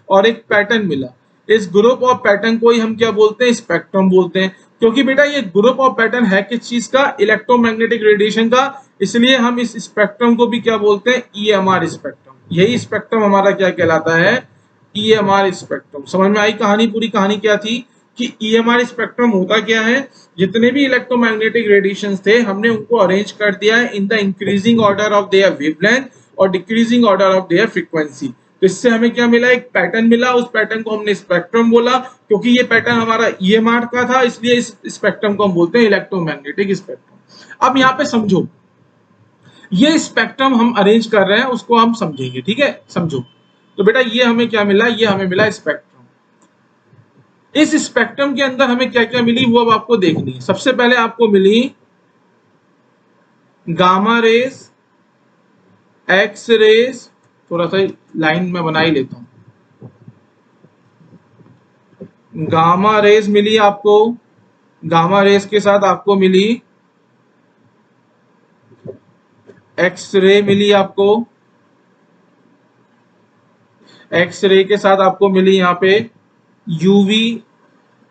और एक पैटर्न मिला। इस ग्रुप ऑफ पैटर्न को ही हम क्या बोलते हैं, स्पेक्ट्रम बोलते हैं। क्योंकि बेटा ये ग्रुप ऑफ पैटर्न है किस चीज का, इलेक्ट्रोमैग्नेटिक रेडिएशन का, इसलिए हम इस स्पेक्ट्रम को भी क्या बोलते हैं, EMR स्पेक्ट्रम। यही स्पेक्ट्रम हमारा क्या कहलाता है, EMR स्पेक्ट्रम। समझ में आई कहानी, पूरी कहानी क्या थी कि EMR स्पेक्ट्रम होता क्या है, जितने भी इलेक्ट्रोमैग्नेटिक रेडिएशंस थे हमने उनको अरेंज कर दिया है in the increasing order of their wavelength और decreasing order of their frequency. तो इससे हमें क्या मिला, एक पैटर्न मिला, उस पैटर्न को हमने स्पेक्ट्रम बोला। क्योंकि ये पैटर्न हमारा EMR का था इसलिए इस स्पेक्ट्रम को हम बोलते हैं इलेक्ट्रोमैग्नेटिक स्पेक्ट्रम। अब यहाँ पे समझो, ये स्पेक्ट्रम हम अरेंज कर रहे हैं उसको हम समझेंगे, ठीक है, समझो। तो बेटा ये हमें क्या मिला, ये हमें मिला स्पेक्ट्रम। इस स्पेक्ट्रम के अंदर हमें क्या क्या मिली वो अब आपको देखनी है। सबसे पहले आपको मिली गामा रेस, एक्स रेस, थोड़ा सा लाइन में बना ही लेता हूं, गामा रेस मिली आपको, गामा रेस के साथ आपको मिली एक्स रे मिली आपको, एक्स रे के साथ आपको मिली यहाँ पे यूवी,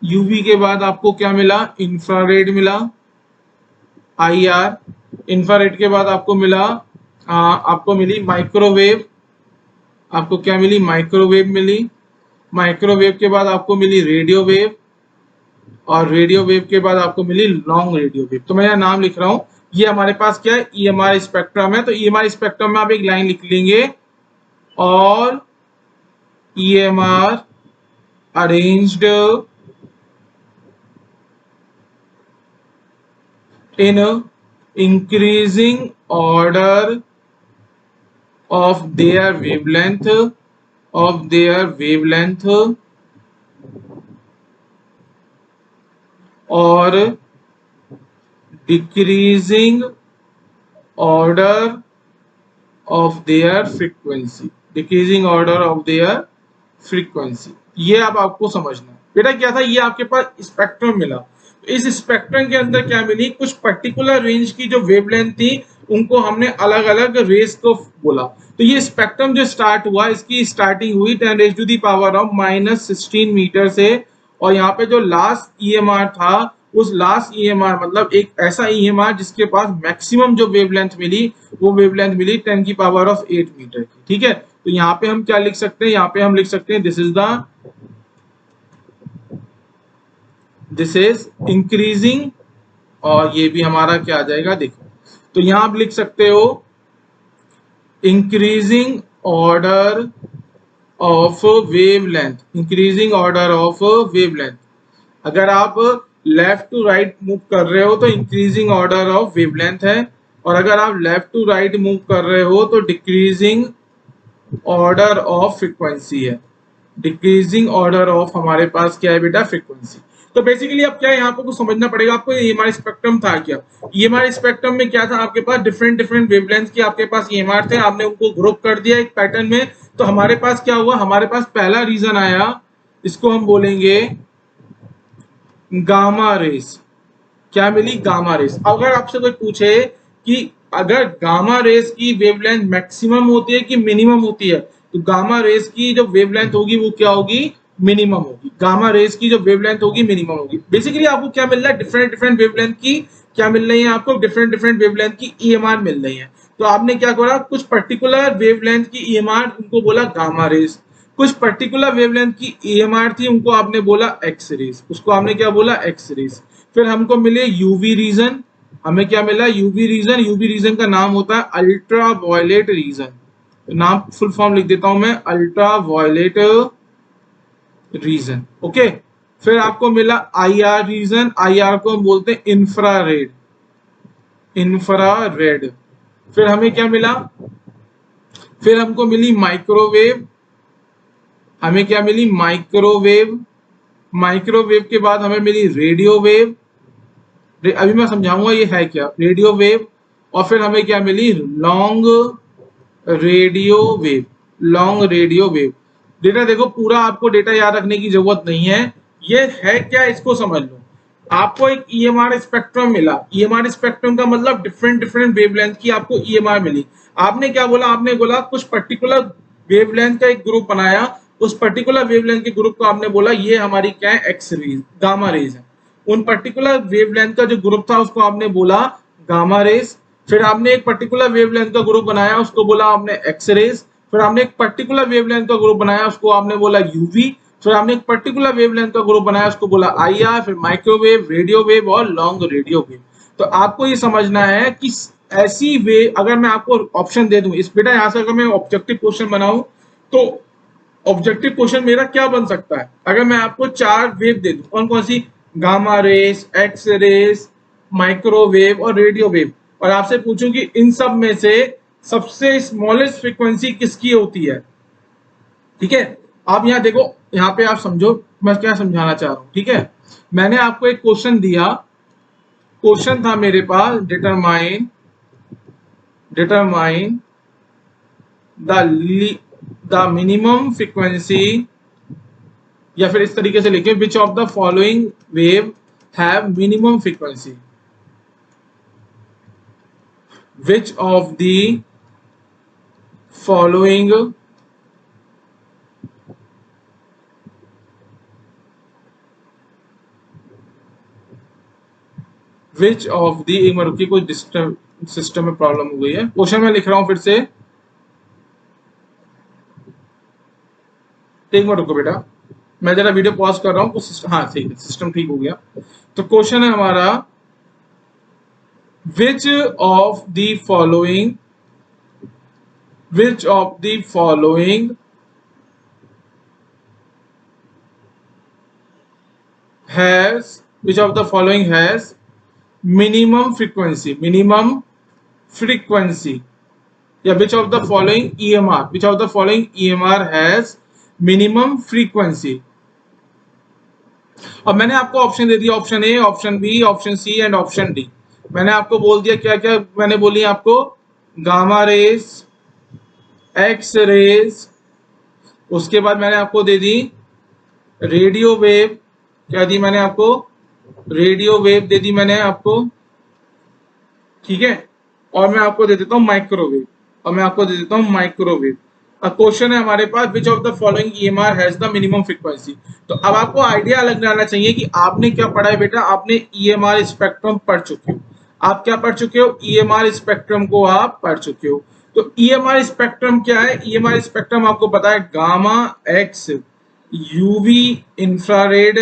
यूवी के बाद आपको क्या मिला, इंफ्रारेड मिला, IR, इंफ्रारेड के बाद आपको मिला आपको मिली माइक्रोवेव, आपको क्या मिली, माइक्रोवेव मिली, माइक्रोवेव के बाद आपको मिली रेडियो वेव, और रेडियो वेव के बाद आपको मिली लॉन्ग रेडियो वेव। तो मैं यहाँ नाम लिख रहा हूं, ये हमारे पास क्या है, EMR स्पेक्ट्रम है। तो EMR स्पेक्ट्रम में आप एक लाइन लिख लेंगे, और EMR arranged in increasing order of their wavelength और decreasing order of their frequency, decreasing order of their frequency। ये अब आपको समझना है बेटा, क्या था, ये आपके पास स्पेक्ट्रम मिला। तो इस स्पेक्ट्रम के अंदर क्या मिली, कुछ पर्टिकुलर रेंज की जो वेवलेंथ थी उनको हमने अलग अलग रेस को बोला। तो ये स्पेक्ट्रम जो स्टार्ट हुआ, इसकी स्टार्टिंग हुई 10⁻⁻16 मीटर से, और यहाँ पे जो लास्ट EMR था, उस लास्ट EMR मतलब एक ऐसा EMR जिसके पास मैक्सिमम जो वेवलेंथ मिली वो वेवलेंथ मिली 10⁸ मीटर की, ठीक है। तो यहाँ पे हम क्या लिख सकते हैं, यहाँ पे हम लिख सकते हैं दिस इज इंक्रीजिंग, और ये भी हमारा क्या आ जाएगा, देखो। तो यहाँ आप लिख सकते हो increasing order of wavelength, increasing order of wavelength. अगर आप लेफ्ट टू राइट मूव कर रहे हो तो इंक्रीजिंग ऑर्डर ऑफ वेवलेंथ है, और अगर आप लेफ्ट टू राइट मूव कर रहे हो तो डिक्रीजिंग ऑर्डर ऑफ फ्रीक्वेंसी है। डिक्रीजिंग ऑर्डर ऑफ हमारे पास क्या है बेटा, फ्रीक्वेंसी। तो बेसिकली अब क्या है, यहाँ पे कुछ समझना पड़ेगा आपको, EMR स्पेक्ट्रम था क्या। EMR स्पेक्ट्रम में क्या था, आपके पास डिफरेंट वेवलेंथ के आपके पास EMR थे, आपने उनको ग्रुप कर दिया एक पैटर्न में। तो हमारे पास क्या हुआ, हमारे पास पहला रीजन आया, इसको हम बोलेंगे गामा रेस। क्या मिली, गामा रेस। अगर आपसे कोई पूछे कि अगर गामा रेस की वेवलेंथ मैक्सिमम होती है कि मिनिमम होती है, तो गामा रेस की जो वेवलेंथ होगी वो क्या होगी, मिनिमम होगी। गामा रेस की जो वेवलेंथ होगी मिनिमम होगी। बेसिकली आपको क्या मिल रहा है, डिफरेंट वेवलेंथ की क्या मिल रही है, आपको डिफरेंट वेवलेंथ की EMR मिल रही है। तो आपने क्या करा, कुछ पर्टिकुलर वेवलेंथ की EMR उनको बोला गामा रेस, कुछ पर्टिकुलर वेवलेंथ की EMR थी उनको आपने बोला एक्स रेस, उसको आपने क्या बोला, एक्स रेस। फिर हमको मिले यूवी रीजन, हमें क्या मिला, यूवी रीजन। यूवी रीजन का नाम होता है अल्ट्रा वायलेट रीजन। नाम फुल फॉर्म लिख देता हूं मैं, अल्ट्रा वायलेट रीजन। ओके, फिर आपको मिला IR रीजन, IR को हम बोलते हैं इंफ्रारेड, इंफ्रारेड। फिर हमें क्या मिला, फिर हमको मिली माइक्रोवेव, हमें क्या मिली माइक्रोवेव। माइक्रोवेव के बाद हमें मिली रेडियो वेव, अभी मैं समझाऊंगा ये है क्या रेडियो वेव। और फिर हमें क्या मिली long radio wave, long radio wave. Data देखो, पूरा आपको डेटा याद रखने की जरूरत नहीं है, ये है क्या इसको समझ लो। आपको एक EMR स्पेक्ट्रम मिला, EMR स्पेक्ट्रम का मतलब डिफरेंट डिफरेंट वेवलेंथ की आपको EMR मिली। आपने क्या बोला, आपने बोला कुछ पर्टिकुलर वेवलेंथ का एक ग्रुप बनाया, उस पर्टिकुलर वेवलेंथ के ग्रुप को आपने बोला ये हमारी क्या है, एक्स रेज, गामा रेज है। उन पर्टिकुलर वेवलेंथ का जो ग्रुप था उसको आपने बोला गामा रेज। फिर आपने एक पर्टिकुलर वेवलेंथ का ग्रुप बनाया, उसको बोला आपने एक्स रेज। फिर आपने एक पर्टिकुलर वेवलेंथ का ग्रुप बनाया, उसको आपने बोला यूवी। फिर आपने एक पर्टिकुलर वेवलेंथ का ग्रुप बनाया, उसको बोला IR। फिर माइक्रोवेव, रेडियो वेव और लॉन्ग रेडियो वेव। तो आपको ये समझना है कि ऐसी वे, अगर मैं आपको ऑप्शन दे दूं इस बेटा, यहां से अगर मैं ऑब्जेक्टिव क्वेश्चन बनाऊं तो ऑब्जेक्टिव क्वेश्चन मेरा क्या बन सकता है, अगर मैं आपको 4 वेव दे दूं, कौन कौन सी, gamma rays, x rays, microwave और रेडियो वेव, और आपसे पूछूं कि इन सब में से सबसे स्मॉलेस्ट फ्रीक्वेंसी किसकी होती है। ठीक है, आप यहाँ देखो, यहाँ पे आप समझो मैं क्या समझाना चाह रहा हूं। ठीक है, मैंने आपको एक क्वेश्चन दिया, क्वेश्चन था मेरे पास determine, determine the minimum frequency, या फिर इस तरीके से लिखे which of the following wave have minimum frequency, which of the following which of the, एक मिनट रुकिए, कोई सिस्टम में प्रॉब्लम हो गई है। क्वेश्चन मैं लिख रहा हूं फिर से, एक मिनट रुको बेटा, मैं जरा वीडियो पॉज कर रहा हूँ, हाँ ठीक है, सिस्टम ठीक हो गया। तो क्वेश्चन है हमारा, which of the following, which of the following has, which of the following has minimum frequency, minimum frequency, या which of the following EMR, which of the following EMR has minimum frequency. अब मैंने आपको option दे दिया, option A, option B, option C and option D. मैंने आपको बोल दिया क्या क्या मैंने बोली आपको, गामा रेस, एक्स रेस, उसके बाद मैंने आपको दे दी रेडियो वेव, क्या दी मैंने आपको, रेडियो वेव दे दी मैंने आपको। ठीक है, और मैं आपको दे देता हूँ माइक्रोवेव, और मैं आपको दे देता हूँ माइक्रोवेव। अब क्वेश्चन है हमारे पास, which of the following EMR has the minimum frequency. तो अब आपको आइडिया लग जाना चाहिए कि आपने क्या पढ़ा है बेटा, आपने EMR स्पेक्ट्रम पढ़ चुके हो। आप क्या पढ़ चुके हो, EMR स्पेक्ट्रम को आप पढ़ चुके हो। तो EMR स्पेक्ट्रम क्या है, EMR स्पेक्ट्रम आपको पता है गामा, एक्स, यूवी, इंफ्रारेड,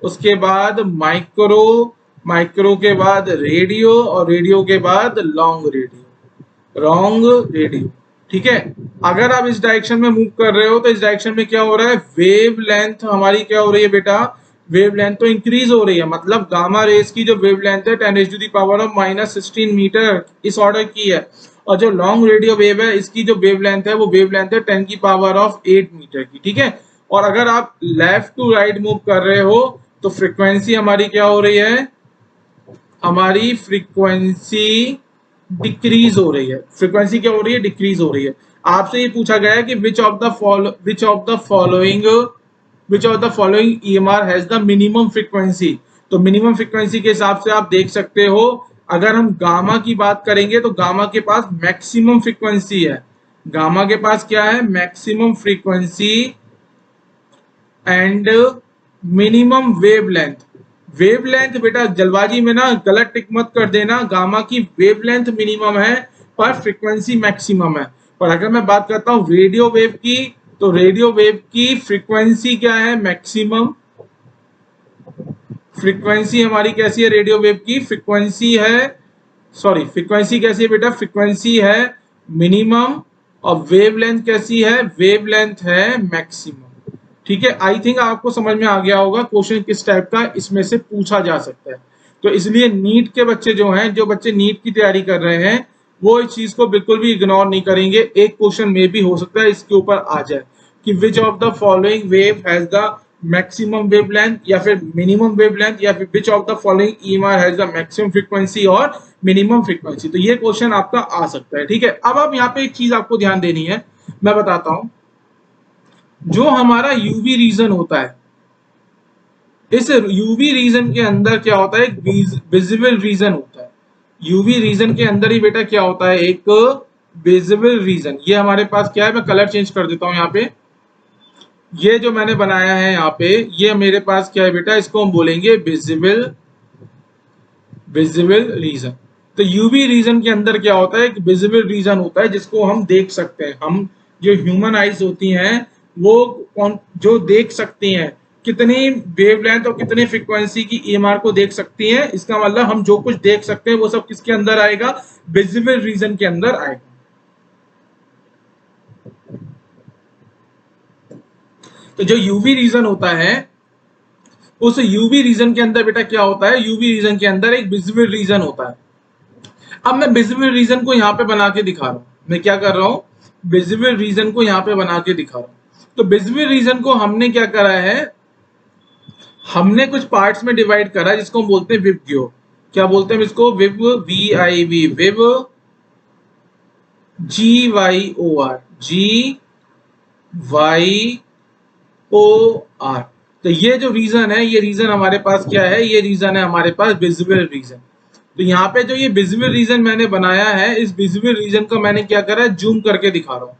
उसके बाद माइक्रो, माइक्रो के बाद रेडियो, और रेडियो के बाद लॉन्ग रेडियो, लॉन्ग रेडियो। ठीक है, अगर आप इस डायरेक्शन में मूव कर रहे हो तो इस डायरेक्शन में क्या हो रहा है, वेव लेंथ हमारी क्या हो रही है बेटा, वेव लेंथ तो इंक्रीज हो रही है। मतलब गामा रेस की जो वेव लेंथ है 10⁻⁻16 मीटर इस ऑर्डर की है, और जो लॉन्ग रेडियो वेव है इसकी जो वेव लेंथ है वो वेव लेंथ है 10⁸8 मीटर की। ठीक है, और अगर आप लेफ्ट टू राइट मूव कर रहे हो तो फ्रीक्वेंसी हमारी क्या हो रही है, हमारी फ्रीक्वेंसी डिक्रीज हो रही है। फ्रीक्वेंसी क्या हो रही है, डिक्रीज हो रही है। आपसे ये पूछा गया है कि विच of the following, which of the following EMR has the minimum frequency. तो मिनिमम फ्रीक्वेंसी के हिसाब से आप देख सकते हो, अगर हम गामा की बात करेंगे तो गामा के पास मैक्सिमम फ्रीक्वेंसी है। गामा के पास क्या है, maximum frequency and minimum wavelength. Wavelength बेटा जलबाजी में ना गलत टिक मत कर देना, गामा की वेवलेंथ मिनिमम है पर फ्रीक्वेंसी मैक्सिमम है। पर अगर मैं बात करता हूं रेडियो वेव की, तो रेडियो वेव की फ्रीक्वेंसी क्या है, मैक्सिमम। फ्रीक्वेंसी हमारी कैसी है रेडियो वेव की, फ्रीक्वेंसी है, सॉरी फ्रीक्वेंसी कैसी है बेटा, फ्रीक्वेंसी है मिनिमम, और वेवलेंथ कैसी है, वेवलेंथ है मैक्सिमम। ठीक है, आई थिंक आपको समझ में आ गया होगा क्वेश्चन किस टाइप का इसमें से पूछा जा सकता है। तो इसलिए नीट के बच्चे जो हैं, जो बच्चे नीट की तैयारी कर रहे हैं, वो इस चीज को बिल्कुल भी इग्नोर नहीं करेंगे। एक क्वेश्चन में भी हो सकता है इसके ऊपर आ जाए कि विच of the following wave has the maximum wavelength, या फिर मिनिमम वेवलेंथ, या फिर विच of the following EMR has the maximum frequency और मिनिमम फ्रीक्वेंसी। तो ये क्वेश्चन आपका आ सकता है। ठीक है, अब आप यहाँ पे एक चीज आपको ध्यान देनी है, मैं बताता हूं। जो हमारा यूवी रीजन होता है, इस यूवी रीजन के अंदर क्या होता है, एक विजिबल रीजन होता है। यूवी रीजन के अंदर ही बेटा क्या होता है, एक विजिबल रीजन। ये हमारे पास क्या है, मैं कलर चेंज कर देता हूं यहाँ पे। ये जो मैंने बनाया है यहाँ पे, ये मेरे पास क्या है बेटा, इसको हम बोलेंगे विजिबल रीजन। तो यूवी रीजन के अंदर क्या होता है, एक विजिबल रीजन होता है जिसको हम देख सकते हैं। हम जो ह्यूमन आईज होती हैं वो जो देख सकती हैं कितनी वेवलेंथ और कितनी फ्रीक्वेंसी की ईएमआर को देख सकती हैं। इसका मतलब हम जो कुछ देख सकते हैं वो सब किसके अंदर आएगा, विजिबल रीजन के अंदर आएगा। तो जो यूवी रीजन होता है, उस यूवी रीजन के अंदर बेटा क्या होता है, यूवी रीजन के अंदर एक विजिबल रीजन होता है। अब मैं विजिबल रीजन को यहाँ पे बना के दिखा रहा हूं। मैं क्या कर रहा हूं, विजिबल रीजन को यहाँ पे बना के दिखा रहा हूं। तो विजिबल रीजन को हमने क्या करा है, हमने कुछ पार्ट्स में डिवाइड करा है जिसको हम बोलते हैं विबग्योर। क्या बोलते हैं इसको, विब, VIB, विब, GYOR, GYOR। तो ये जो रीजन है, ये रीजन हमारे पास क्या है, ये रीजन है हमारे पास विजिबल रीजन। तो यहाँ पे जो ये विजिबल रीजन मैंने बनाया है, इस विजिबल रीजन को मैंने क्या करा है, जूम करके दिखा रहा हूँ।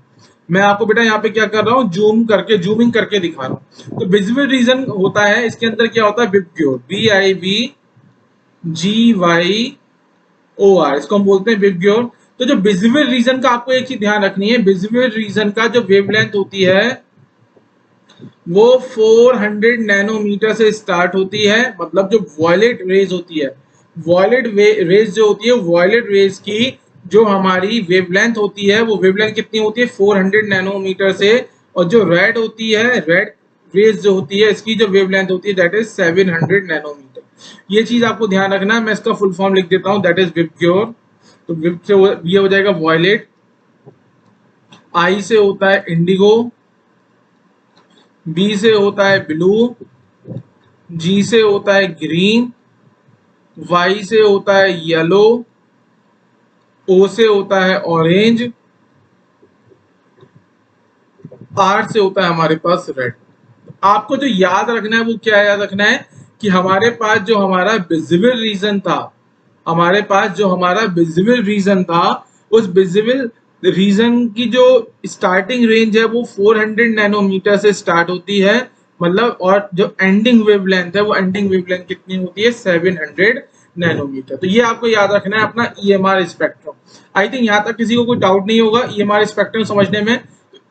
मैं आपको बेटा यहाँ पे क्या कर रहा हूँ, जूमिंग करके दिखा रहा हूँ। तो विजिबल रीजन होता है, इसके अंदर क्या होता है, विबग्योर, VIBGYOR, इसको हम बोलते हैं विबग्योर। तो जो विजिबल रीजन का आपको एक चीज ध्यान रखनी है, विजिबल रीजन का जो वेवलेंथ होती है वो 400 नैनोमीटर से स्टार्ट होती है। मतलब जो वॉयलेट रेज होती है, वॉयलेट रेज जो होती है, वॉयलेट रेज की जो हमारी वेवलेंथ होती है, वो वेवलेंथ कितनी होती है, 400 नैनोमीटर से। और जो रेड होती है, रेड रेज जो होती है, इसकी जो वेवलेंथ होती है दैट इज 700 नैनोमीटर। ये चीज आपको ध्यान रखना है। मैं इसका फुल फॉर्म लिख देता हूं, दैट इज विबग्योर। तो विब से ये हो जाएगा वॉयलेट, आई से होता है इंडिगो, बी से होता है ब्लू, जी से होता है ग्रीन, वाई से होता है येलो, ओ से होता है ऑरेंज, आर से होता है हमारे पास रेड। आपको जो याद रखना है वो क्या याद रखना है कि हमारे पास जो हमारा विजिबल रीजन था, हमारे पास जो हमारा विजिबल रीजन था, उस विजिबल रीजन की जो स्टार्टिंग रेंज है वो 400 नैनोमीटर से स्टार्ट होती है। मतलब और जो एंडिंग वेवलेंथ है, वो एंडिंग वेवलेंथ कितनी होती है, 700 नैनोमीटर। तो ये आपको याद रखना है अपना ईएमआर स्पेक्ट्रम। आई थिंक यहाँ तक किसी को कोई डाउट नहीं होगा ईएमआर स्पेक्ट्रम समझने में।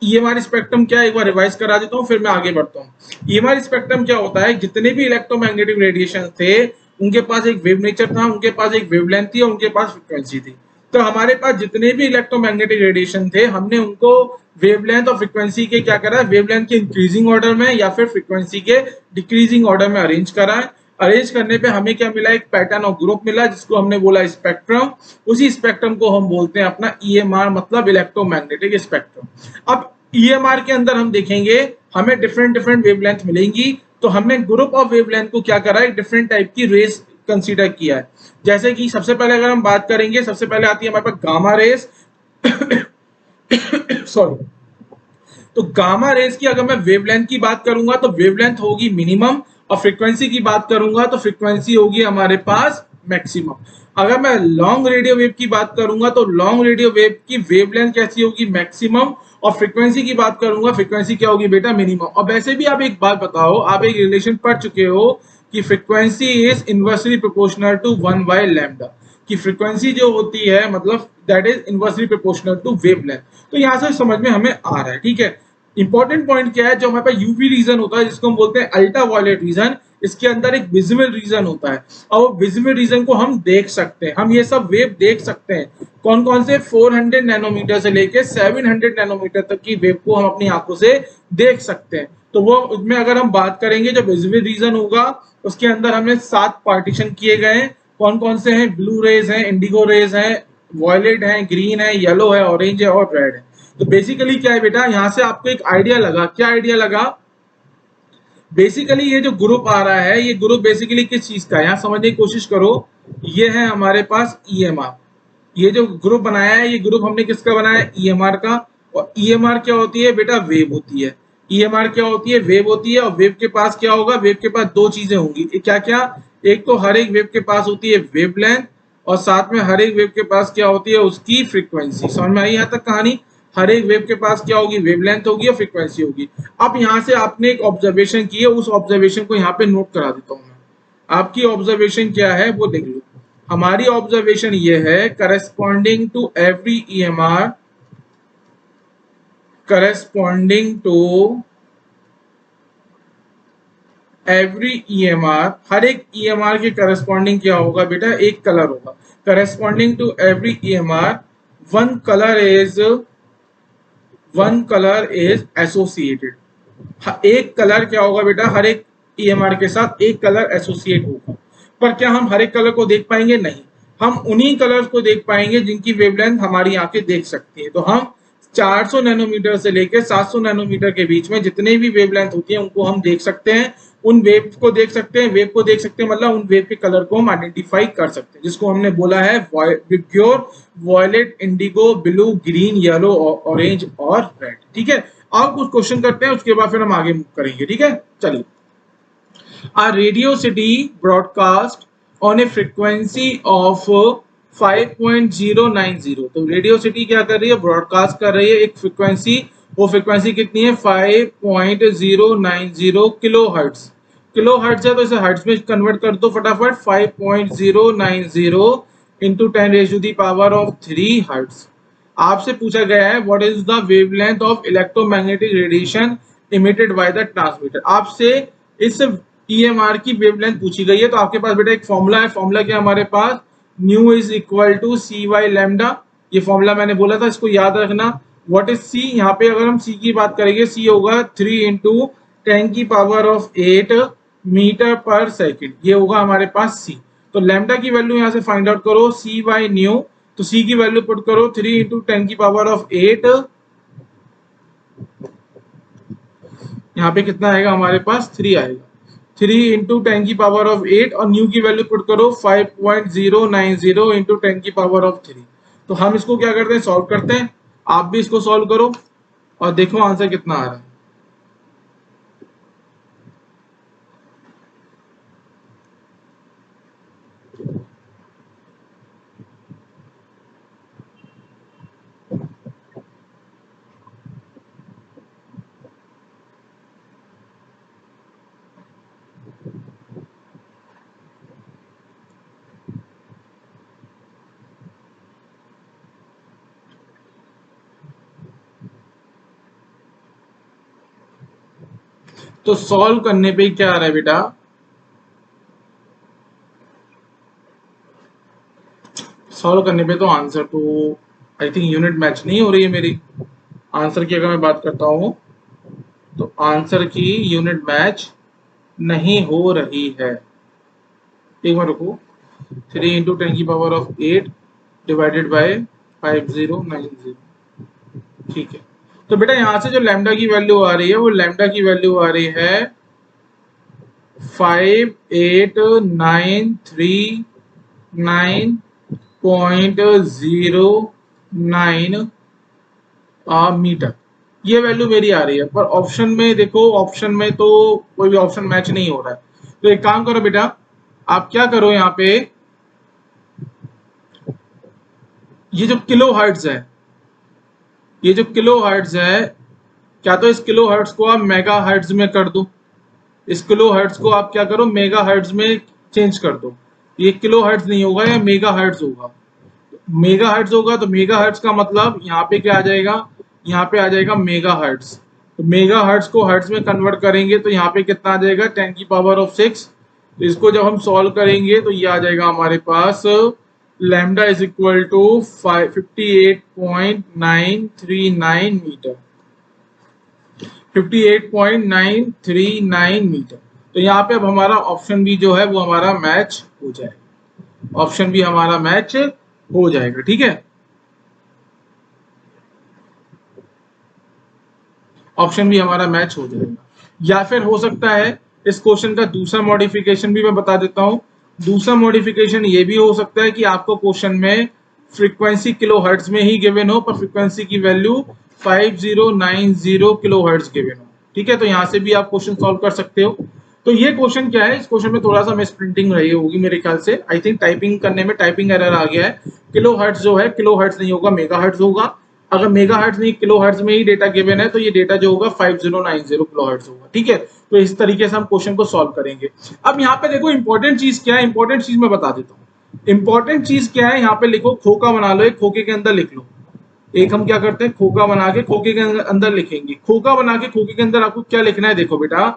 ईएमआर स्पेक्ट्रम क्या है, एक बार रिवाइज करा देता हूँ फिर मैं आगे बढ़ता हूँ। ईएमआर स्पेक्ट्रम क्या होता है, जितने भी इलेक्ट्रोमैग्नेटिक रेडिएशन थे उनके पास एक वेव नेचर था, उनके पास एक वेवलेंथ थी और उनके पास फ्रीक्वेंसी थी। तो हमारे पास जितने भी इलेक्ट्रोमैग्नेटिक रेडिएशन थे, हमने उनको वेवलेंथ और फ्रीक्वेंसी के क्या करा, वेवलेंथ के इंक्रीजिंग ऑर्डर में या फिर फ्रीक्वेंसी के डिक्रीजिंग ऑर्डर में अरेंज करा है। अरेंज करने पे हमें क्या मिला, एक पैटर्न और ग्रुप मिला जिसको हमने बोला स्पेक्ट्रम। उसी स्पेक्ट्रम को हम बोलते हैं अपना ईएमआर, मतलब इलेक्ट्रोमैग्नेटिक स्पेक्ट्रम। अब ईएमआर के अंदर हम देखेंगे हमें डिफरेंट डिफरेंट वेवलेंथ मिलेंगी। तो हमने ग्रुप ऑफ वेवलेंथ को क्या करा है, डिफरेंट टाइप की रेस कंसीडर किया है। जैसे कि सबसे पहले अगर हम बात करेंगे, सबसे पहले आती है हमारे पास गामा रेस। सॉरी। तो गामा रेस की अगर मैं वेवलेंथ की बात करूंगा तो वेवलेंथ होगी मिनिमम, और फ्रीक्वेंसी की बात करूंगा तो फ्रीक्वेंसी होगी हमारे पास मैक्सिमम। अगर मैं लॉन्ग रेडियो वेव की बात करूंगा तो लॉन्ग रेडियो वेव की वेवलेंथ कैसी होगी, मैक्सिमम, और फ्रीक्वेंसी की बात करूंगा, फ्रीक्वेंसी क्या होगी बेटा, मिनिमम। और वैसे भी आप एक बात बताओ, आप एक रिलेशन पढ़ चुके हो कि frequency is inversely proportional to 1/λ, कि फ्रीक्वेंसी जो होती है मतलब that is inversely proportional to wavelength. तो यहां से समझ में हमें आ रहा है। ठीक है, इंपॉर्टेंट पॉइंट क्या है, जो हमारे पास यूवी रीजन होता है जिसको हम बोलते हैं अल्ट्रा वायलेट रीजन, इसके अंदर एक विजिबल रीजन होता है और वो विजिबल रीजन को हम देख सकते हैं। हम ये सब वेव देख सकते हैं। कौन कौन से, 400 नैनोमीटर से लेके 700 नैनोमीटर तक की वेव को हम अपनी आंखों से देख सकते हैं। तो वो उसमें अगर हम बात करेंगे जो विजिबल रीजन होगा उसके अंदर हमने 7 पार्टीशन किए गए हैं। कौन कौन से हैं? ब्लू रेज हैं, इंडिगो रेज हैं, वॉयलेट है, ग्रीन है, येलो है, ऑरेंज है और रेड है। तो बेसिकली क्या है बेटा, यहाँ से आपको एक आइडिया लगा। क्या आइडिया लगा? बेसिकली ये जो ग्रुप आ रहा है, ये ग्रुप बेसिकली किस चीज का है, यहाँ समझने की कोशिश करो। ये है हमारे पास ईएमआर। ये जो ग्रुप बनाया है, ये ग्रुप हमने किसका बनाया है? ईएमआर का। और ईएमआर क्या होती है बेटा? वेव होती है। ईएमआर क्या होती है? वेव होती है। और वेव के पास क्या होगा? वेव के पास दो चीजें होंगी। क्या क्या? एक तो हर एक वेव के पास होती है वेवलेंथ, और साथ में हर एक वेव के पास क्या होती है? उसकी फ्रीक्वेंसी। समझ में आई यहाँ तक कहानी? हर एक वेव के पास क्या होगी? वेवलेंथ होगी और फ्रीक्वेंसी होगी। अब यहाँ से आपने एक ऑब्जर्वेशन की है, उस ऑब्जर्वेशन को यहाँ पे नोट करा देता हूँ मैं। आपकी ऑब्जर्वेशन क्या है वो देख लो। हमारी ऑब्जर्वेशन ये है, corresponding to every EMR, corresponding to every EMR, हर एक ईएमआर के करस्पॉन्डिंग क्या होगा बेटा? एक कलर होगा। Corresponding to every EMR one colour is associated. एक कलर क्या होगा बेटा? हर एक ईएमआर के साथ एक कलर एसोसिएट होगा। पर क्या हम हर एक कलर को देख पाएंगे? नहीं। हम उन्हीं कलर्स को देख पाएंगे जिनकी वेवलेंथ हमारी आंखें देख सकती है। तो हम 400 नैनोमीटर से लेकर 700 नैनोमीटर के बीच में जितने भी वेवलेंथ होती है उनको हम देख सकते हैं। उन वेव को देख सकते हैं, वेव को देख सकते हैं मतलब उन वेव के कलर को हम आइडेंटिफाई कर सकते हैं, जिसको हमने बोला है VIBGYOR, violet, indigo, blue, green, yellow, orange और रेड। ठीक है, और कुछ क्वेश्चन करते हैं, उसके बाद फिर हम आगे मूव करेंगे। ठीक है, चलिए। A radio city broadcast on a frequency of 5.090। तो रेडियो सिटी क्या कर रही है? ब्रॉडकास्ट कर रही है एक फ्रीक्वेंसी। वो फ्रीक्वेंसी कितनी है? 5.090 किलो हर्ट्ज। किलो हर्ट्ज है तो इसे हर्ट्ज में कन्वर्ट कर दो फटाफट। 5.090 इंटू 10⁻³ हर्ट्ज। आपसे पूछा गया है what is the wavelength of electromagnetic radiation emitted by the transmitter. आपसे इस ईएमआर की वेवलेंथ पूछी गई है। तो आपके पास बेटा एक फॉर्मूला है। फॉर्मूला क्या हमारे पास? Nu is equal to c by lambda. ये फॉर्मूला मैंने बोला था, इसको याद रखना। What is c? यहाँ पे अगर हम सी की बात करेंगे, सी होगा 3 इंटू 10⁸8 मीटर पर सेकेंड। ये होगा हमारे पास सी। तो लैम्डा की वैल्यू यहाँ से फाइंड आउट करो, सी बाई न्यू। तो सी की वैल्यू पुट करो 3 इंटू 10⁸8। यहाँ पे कितना आएगा हमारे पास? 3 आएगा। 3 इंटू 10⁸8 और न्यू की वैल्यू पुट करो 5.090 इंटू 10⁸3। तो हम इसको क्या करते हैं? सॉल्व करते हैं। आप भी इसको सॉल्व करो और देखो आंसर कितना आ रहा है। तो सॉल्व करने पे क्या आ रहा है बेटा? सॉल्व करने पे तो आंसर तो आई थिंक यूनिट मैच नहीं हो रही है मेरी। आंसर की अगर मैं बात करता हूं तो आंसर की यूनिट मैच नहीं हो रही है। एक बार रुको। 3 इंटू 10⁸8 डिवाइडेड बाय 5090। ठीक है, तो बेटा यहां से जो लैम्डा की वैल्यू आ रही है वो लैम्डा की वैल्यू आ रही है 58,939.09 मीटर। ये वैल्यू मेरी आ रही है। पर ऑप्शन में देखो, ऑप्शन में तो कोई भी ऑप्शन मैच नहीं हो रहा है। तो एक काम करो बेटा, आप क्या करो यहाँ पे, ये जो किलो हर्ट्ज है, ये जो किलो हर्ट्ज है, क्या तो इस किलो हर्ट्ज को आप मेगा हर्ट्ज में कर दो। इस किलो हर्ट्ज को आप क्या करो? मेगा हर्ट्ज में चेंज कर दो। ये किलो हर्ट्ज नहीं होगा, ये मेगा हर्ट्ज होगा। मेगा हर्ट्ज होगा तो मेगा हर्ट्ज का मतलब यहाँ पे क्या आ जाएगा? यहाँ पे आ जाएगा मेगा हर्ट्ज। तो मेगा हर्ट्ज को हर्ट्ज में कन्वर्ट करेंगे तो यहाँ पे कितना आ जाएगा? 10⁻6। तो इसको जब हम सॉल्व करेंगे तो ये आ जाएगा हमारे पास lambda is equal to 58.939 metre. 58.939 metre. तो यहाँ पे अब हमारा ऑप्शन बी जो है वो हमारा मैच हो जाएगा, ऑप्शन बी हमारा मैच हो जाएगा। ठीक है, ऑप्शन बी हमारा मैच हो जाएगा। या फिर हो सकता है इस क्वेश्चन का दूसरा मॉडिफिकेशन भी मैं बता देता हूं। दूसरा मॉडिफिकेशन ये भी हो सकता है कि आपको क्वेश्चन में फ्रीक्वेंसी किलो हर्ट्ज में ही गिवन हो, पर फ्रीक्वेंसी की वैल्यू 5090 किलो हर्ट्ज गिवन हो। ठीक है, तो यहां से भी आप क्वेश्चन सॉल्व कर सकते हो। तो ये क्वेश्चन क्या है, इस क्वेश्चन में थोड़ा सा मिस प्रिंटिंग रही होगी मेरे ख्याल से। आई थिंक टाइपिंग करने में टाइपिंग एरर आ गया है। किलो हर्ट्ज जो है, किलो हर्ट्ज नहीं होगा, मेगा हर्ट्ज होगा। अगर मेगा हर्ट्ज नहीं किलो हर्ट्ज में ही डेटा गिवन है तो ये डेटा जो होगा 5090 किलो हर्ट्ज होगा। ठीक है, तो इस तरीके से हम क्वेश्चन को सॉल्व करेंगे। अब यहाँ पे देखो इंपॉर्टेंट चीज क्या है, इंपॉर्टेंट चीज मैं बता देता हूँ। इंपॉर्टेंट चीज क्या है, यहाँ पे लिखो खोखा बना लो, एक खोखे के अंदर लिख लो। एक हम क्या करते हैं, खोखा बना के खोखे के अंदर लिखेंगे। खोखा बना के खोखे के अंदर आपको क्या लिखना है, देखो बेटा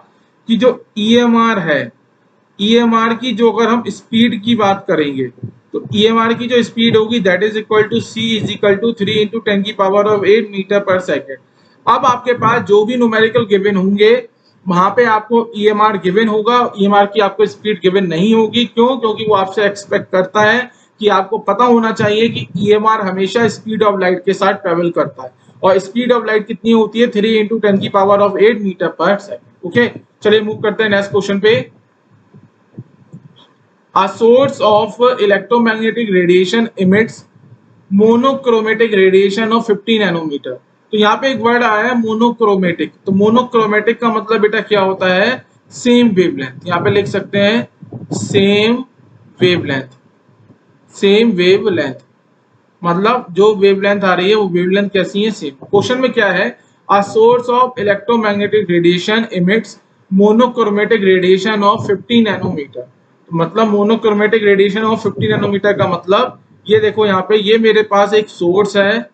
कि जो ईएमआर है, ईएमआर की जो अगर हम स्पीड की बात करेंगे तो ईएमआर की जो स्पीड होगी that is equal to C is equal to 3 into 10 की power of 8 metre per second. अब आपके पास जो भी न्यूमेरिकल गिवन होंगे वहां पे आपको ईएमआर गिवन होगा, ईएमआर की आपको स्पीड गिवन नहीं होगी। क्यों? क्योंकि वो आपसे एक्सपेक्ट करता है कि आपको पता होना चाहिए कि ईएमआर हमेशा स्पीड ऑफ लाइट के साथ ट्रेवल करता है, और स्पीड ऑफ लाइट कितनी होती है, 3 इंटू 10 की power of 8 metre per second. Okay, चलिए मूव करते हैं नेक्स्ट क्वेश्चन पे। A source of electromagnetic radiation emits monochromatic radiation of 50 nanometre. तो यहाँ पे एक वर्ड आया है मोनोक्रोमेटिक। तो मोनोक्रोमेटिक का मतलब बेटा क्या होता है, सेम वेवलेंथ। यहाँ पे लिख सकते हैं सेम वेवलेंथ। सेम वेवलेंथ मतलब जो वेवलेंथ आ रही है वो वेवलेंथ कैसी है, सेम। क्वेश्चन में क्या है, a source of electromagnetic radiation emits monochromatic radiation of 50 nanometre. मतलब मोनोक्रोमेटिक रेडिएशन ऑफ 50 नैनोमीटर का मतलब ये देखो यहाँ पे, ये मेरे पास एक सोर्स है,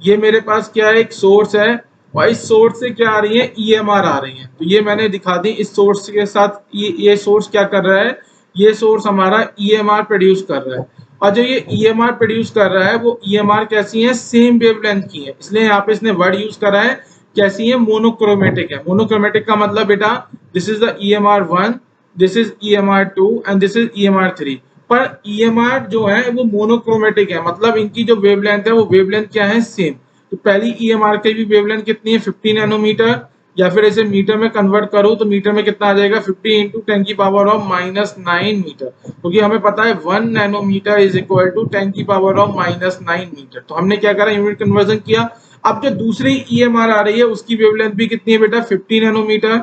ये मेरे पास क्या है, एक सोर्स है, और इस सोर्स से क्या आ रही है, ईएमआर आ रही है। तो ये मैंने दिखा दी, इस सोर्स के साथ ये सोर्स क्या कर रहा है, ये सोर्स हमारा ईएमआर प्रोड्यूस कर रहा है। और जो ये ईएमआर प्रोड्यूस कर रहा है वो ईएमआर कैसी है, सेम वेवलेंथ की है। इसलिए यहाँ पे इसने वर्ड यूज करा है कैसी है, मोनोक्रोमेटिक है। मोनोक्रोमेटिक का मतलब बेटा this is the EMR 1, this is EMR 2 and this is EMR 3। पर EMR जो है वो मोनोक्रोमेटिक है, मतलब इनकी जो वेवलेंथ है वो वेवलेंथ क्या है, सेम। तो पहली EMR की भी वेवलेंथ कितनी है, 50 नैनोमीटर, या फिर इसे मीटर में कन्वर्ट करो तो मीटर में कितना आ जाएगा, 50 इंटू 10 की पावर ऑफ -9 मीटर। क्योंकि हमें पता है 1 नैनोमीटर इज इक्वल टू 10 की पावर ऑफ -9 मीटर। तो हमने क्या करा, यूनिट कन्वर्जन किया। अब जो दूसरी EMR आ रही है उसकी वेवलेंथ भी कितनी है बेटा, 50 नैनोमीटर,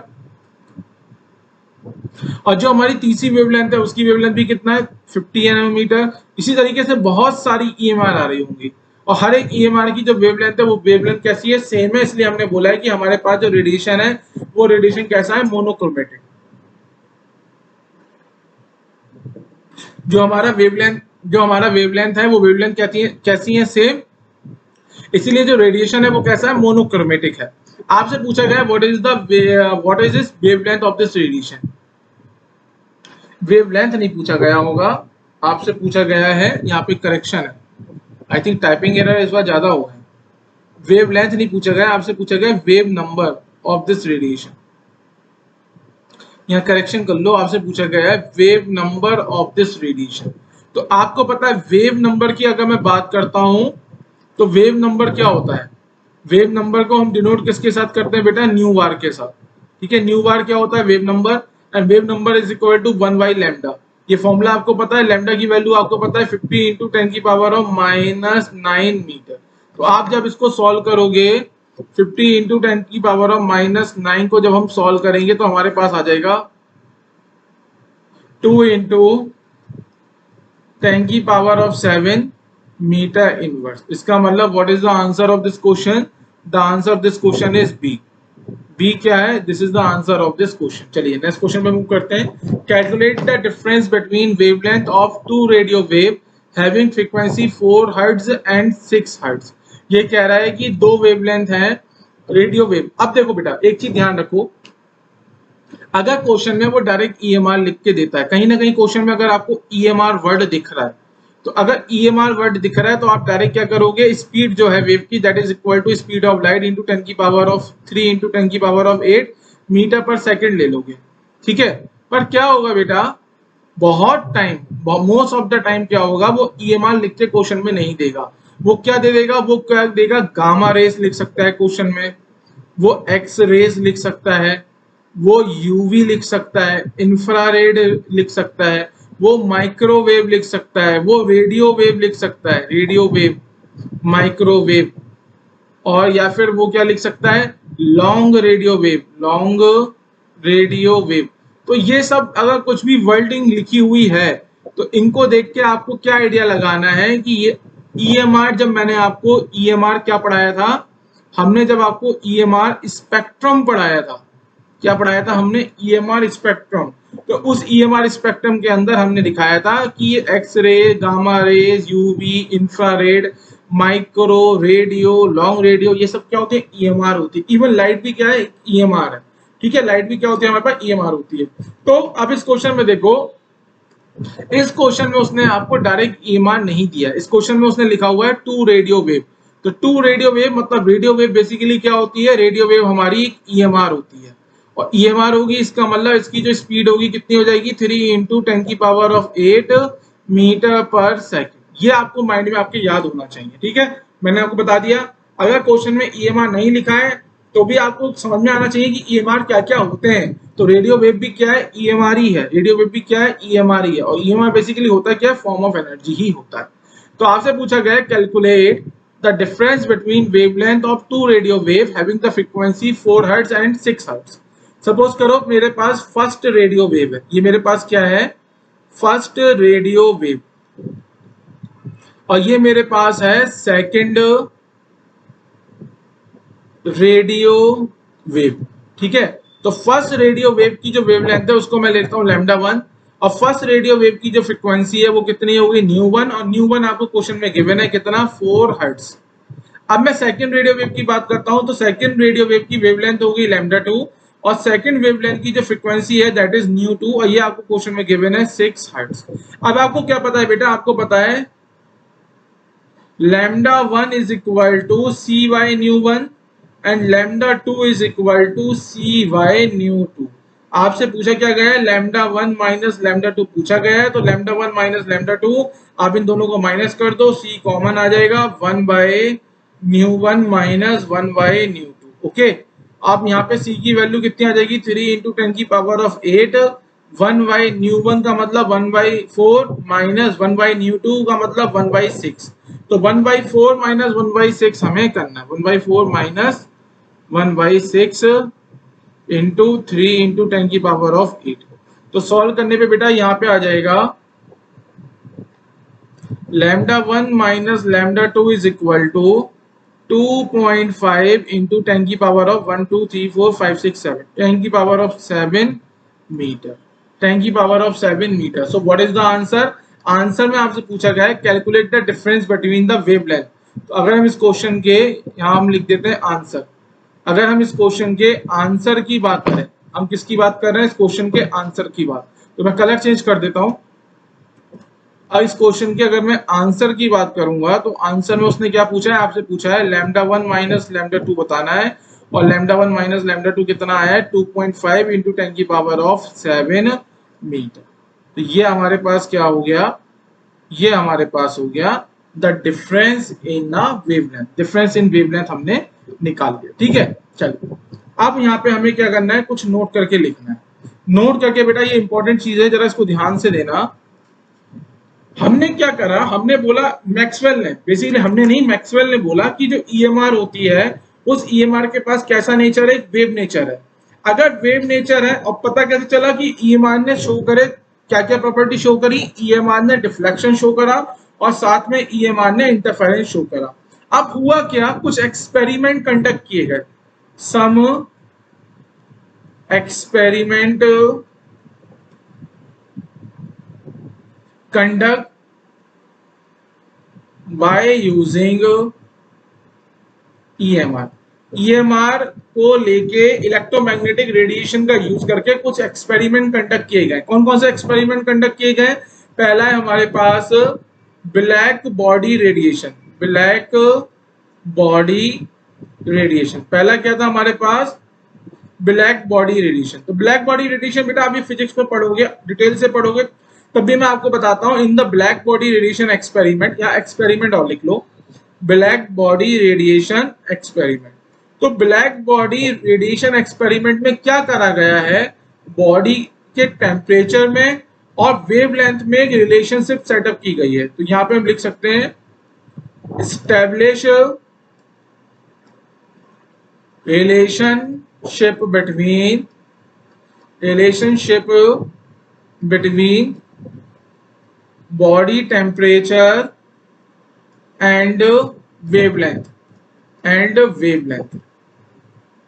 और जो हमारी तीसरी वेवलेंथ है उसकी वेवलेंथ भी कितना है, 50 नैनोमीटर। इसी तरीके से बहुत सारी ईएमआर आ रही होंगी, और हर एक ईएमआर की जो वेवलेंथ है वो वेवलेंथ कैसी है, सेम है। इसलिए हमने बोला है कि हमारे पास जो रेडिएशन है वो रेडिएशन कैसा है, मोनोक्रोमेटिक। जो हमारा वेवलेंथ है वो वेवलेंथ कैसी है, सेम। इसीलिए जो रेडिएशन है वो कैसा है, मोनोक्रोमेटिक है। आपसे पूछा गया what is this wavelength of this radiation. Wavelength नहीं पूछा गया होगा, आपसे पूछा गया है, यहाँ पे करेक्शन है। आई थिंक टाइपिंग एरर इस बार ज्यादा हुआ है। वेवलेंथ नहीं पूछा गया, आपसे पूछा गया wave number of this radiation. यहाँ करेक्शन कर लो, आपसे पूछा गया है wave number of this radiation. तो आपको पता है वेव नंबर की अगर मैं बात करता हूं तो वेव नंबर क्या होता है, वेव नंबर को हम डिनोट किसके साथ करते हैं बेटा, न्यू बार के साथ। ठीक है, न्यू बार क्या होता है, wave number, and wave number is equal to 1 by lambda. ये फॉर्मूला आपको पता है, लैम्डा की वैल्यू आपको पता है 50 इंटू 10 की पावर ऑफ -9 मीटर। तो आप जब इसको सॉल्व करोगे 50 इंटू 10 की पावर ऑफ -9 को जब हम सॉल्व करेंगे तो हमारे पास आ जाएगा 2 इंटू 10 की पावर ऑफ 7 मीटर इनवर्स। इसका मतलब what is the answer of this question, the answer of this question is B. B क्या है, this is the answer of this question. चलिए नेक्स्ट क्वेश्चन पे मूव करते हैं। Calculate the difference between wavelength of two radio wave having frequency 4 hertz and 6 hertz. ये कह रहा है कि दो वेवलेंथ हैं रेडियो वेव। अब देखो बेटा एक चीज ध्यान रखो, अगर क्वेश्चन में वो डायरेक्ट ईएमआर लिख के देता है, कहीं ना कहीं क्वेश्चन में अगर आपको ईएमआर वर्ड दिख रहा है तो अगर EMR वर्ड दिख रहा है तो आप डायरेक्ट क्या करोगे, स्पीड जो है वेव की that is equal to speed of light into 10 की पावर ऑफ 3 इंटू 10 की power of 8 metre per second ले लोगे, ठीक है। पर क्या होगा बेटा, बहुत time, most of the time क्या होगा, वो EMR लिख के क्वेश्चन में नहीं देगा। वो क्या दे देगा, वो क्या देगा, गामा रेस लिख सकता है क्वेश्चन में, वो एक्स रेज लिख सकता है, वो यूवी लिख सकता है, इंफ्रारेड लिख सकता है, वो माइक्रोवेव लिख सकता है, वो रेडियो वेव लिख सकता है, रेडियो वेव, माइक्रोवेव, और या फिर वो क्या लिख सकता है, long radio wave, long radio wave. तो ये सब अगर कुछ भी वर्डिंग लिखी हुई है तो इनको देख के आपको क्या आइडिया लगाना है कि ये EMR, जब मैंने आपको EMR क्या पढ़ाया था, हमने जब आपको EMR स्पेक्ट्रम पढ़ाया था, क्या पढ़ाया था हमने, EMR स्पेक्ट्रम। तो उस EMR स्पेक्ट्रम के अंदर हमने दिखाया था कि ये X ray, gamma rays, UV, infrared, micro, radio, long radio, ये सब क्या होते हैं, EMR होती है। इवन लाइट भी क्या है, EMR है, ठीक है। लाइट भी क्या होती है, हमारे पास EMR होती है। तो अब इस क्वेश्चन में देखो, इस क्वेश्चन में उसने आपको डायरेक्ट EMR नहीं दिया, इस क्वेश्चन में उसने लिखा हुआ है 2 रेडियो वेव। तो 2 रेडियो वेव मतलब रेडियो वेव बेसिकली क्या होती है, रेडियो वेव हमारी EMR होती है, और EMR होगी, इसका मतलब इसकी जो स्पीड होगी कितनी हो जाएगी, 3 इंटू 10 की power of 8 metre per second. ये आपको माइंड में आपके याद होना चाहिए, ठीक है। मैंने आपको बता दिया, अगर क्वेश्चन में EMR नहीं लिखा है तो भी आपको समझ में आना चाहिए कि EMR क्या क्या होते हैं। तो रेडियो वेव भी क्या है, EMR ही है, रेडियो वेव भी क्या है, EMR ही है, और EMR बेसिकली होता क्या है, फॉर्म ऑफ एनर्जी ही होता है। तो आपसे पूछा गया है calculate the difference between wavelength of 2 radio wave having the frequency 4 hertz and 6 hertz. Suppose करो मेरे पास फर्स्ट रेडियो वेव है, ये मेरे पास क्या है, फर्स्ट रेडियो वेव, और ये मेरे पास है सेकंड रेडियो वेव, ठीक है। तो फर्स्ट रेडियो वेव की जो वेवलेंथ है उसको मैं लेता हूं λ1, और फर्स्ट रेडियो वेव की जो फ्रीक्वेंसी है वो कितनी होगी, ν1, और ν1 आपको क्वेश्चन में गिवन है कितना, 4 हर्ट्ज। अब मैं सेकंड रेडियो वेव की बात करता हूं, तो सेकंड रेडियो वेव की वेवलेंथ होगी λ2, और सेकंड वेवलेंथ की जो फ्रीक्वेंसी है दैट इज ν2, और ये आपको क्वेश्चन में गिवन है 6 हर्ट्ज। अब आपको क्या पता है बेटा, आपको पता है λ1 is equal to cy ν1 and λ2 is equal to cy ν2। आपसे पूछा क्या गया है, λ1 माइनस λ2 पूछा गया है, तो λ1 माइनस λ2 आप इन दोनों को माइनस कर दो, c कॉमन आ जाएगा, 1 बाय ν1 माइनस 1 बाय ν2। ओके, आप यहाँ पे c की वैल्यू कितनी आ जाएगी, 3 इंटू 10 की पावर ऑफ 8, 1 बाई ν1 का मतलब 1 बाई 4 माइनस 1 बाई ν2 का मतलब 1 बाई 6। तो 1 बाई 4 माइनस 1 बाई 6 हमें करना है, 1 by 4 minus 1 by 6 into 3 into 10 की पावर ऑफ 8। तो सॉल्व करने पे बेटा यहाँ पे आ जाएगा λ1 minus λ2 is equal to 2.5 into 10 की पावर ऑफ 1 2 3 4 5 6 7, 10 की पावर ऑफ 7 मीटर, 10 की power of 7 metre. So what is the answer, answer में आपसे पूछा गया है calculate the difference between the wavelength. तो अगर हम इस क्वेश्चन के यहाँ हम लिख देते हैं आंसर, अगर हम इस क्वेश्चन के आंसर की बात करें, हम किसकी बात कर रहे हैं, इस क्वेश्चन के आंसर की बात, तो मैं कलर चेंज कर देता हूं। अब इस क्वेश्चन के अगर मैं आंसर की बात करूंगा तो आंसर में उसने क्या पूछा है, आपसे पूछा है λ1 माइनस λ2 बताना है, और λ1 माइनस λ2 कितना आया है, 2.5 इंटू 10 की पावर ऑफ 7 मीटर। तो ये हमारे पास क्या हो गया, ये हमारे पास हो गया the difference in wavelength, difference in wavelength हमने निकाल दिया, ठीक है। चलिए अब यहाँ पे हमें क्या करना है, कुछ नोट करके लिखना है। नोट करके बेटा ये इंपॉर्टेंट चीज है, जरा इसको ध्यान से देना। हमने क्या करा, हमने बोला मैक्सवेल ने, बेसिकली हमने नहीं, मैक्सवेल ने बोला कि जो EMR होती है उस EMR के पास कैसा नेचर है, वेव नेचर है। अगर वेव नेचर है, और पता कैसे चला कि EMR ने शो करे, क्या क्या प्रॉपर्टी शो करी, EMR ने डिफ्लेक्शन शो करा और साथ में EMR ने इंटरफेरेंस शो करा। अब हुआ क्या, कुछ एक्सपेरिमेंट कंडक्ट किए गए, some experiment conduct by using EMR, EMR को लेके इलेक्ट्रोमैग्नेटिक रेडिएशन का यूज करके कुछ एक्सपेरिमेंट कंडक्ट किए गए। कौन कौन से एक्सपेरिमेंट कंडक्ट किए गए, पहला है हमारे पास black body radiation, black body radiation. पहला क्या था हमारे पास, ब्लैक बॉडी रेडिएशन। तो ब्लैक बॉडी रेडिएशन बेटा अभी फिजिक्स में पढ़ोगे, डिटेल से पढ़ोगे, तब भी मैं आपको बताता हूं। In the black body radiation experiment, या एक्सपेरिमेंट और लिख लो, ब्लैक बॉडी रेडिएशन एक्सपेरिमेंट। तो ब्लैक बॉडी रेडिएशन एक्सपेरिमेंट में क्या करा गया है, बॉडी के टेम्परेचर में और वेवलेंथ में एक रिलेशनशिप सेटअप की गई है। तो यहां पे हम लिख सकते हैं establish relationship between body temperature and wavelength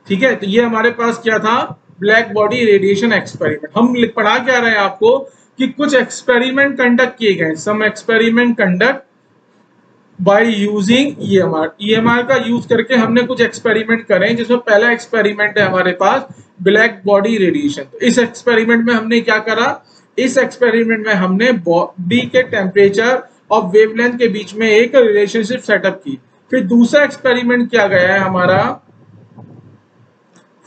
ठीक है। तो ये हमारे पास क्या था, ब्लैक बॉडी रेडिएशन एक्सपेरिमेंट। हम पढ़ा क्या रहे हैं आपको कि कुछ एक्सपेरिमेंट कंडक्ट किए गए, some experiment conduct by using EMR. EMR का यूज करके हमने कुछ एक्सपेरिमेंट करे, जिसमें पहला एक्सपेरिमेंट है हमारे पास ब्लैक बॉडी रेडिएशन। तो इस एक्सपेरिमेंट में हमने क्या करा, इस एक्सपेरिमेंट में हमने बॉडी के टेम्परेचर और वेवलेंथ के बीच में एक रिलेशनशिप सेटअप की। फिर दूसरा एक्सपेरिमेंट किया गया है हमारा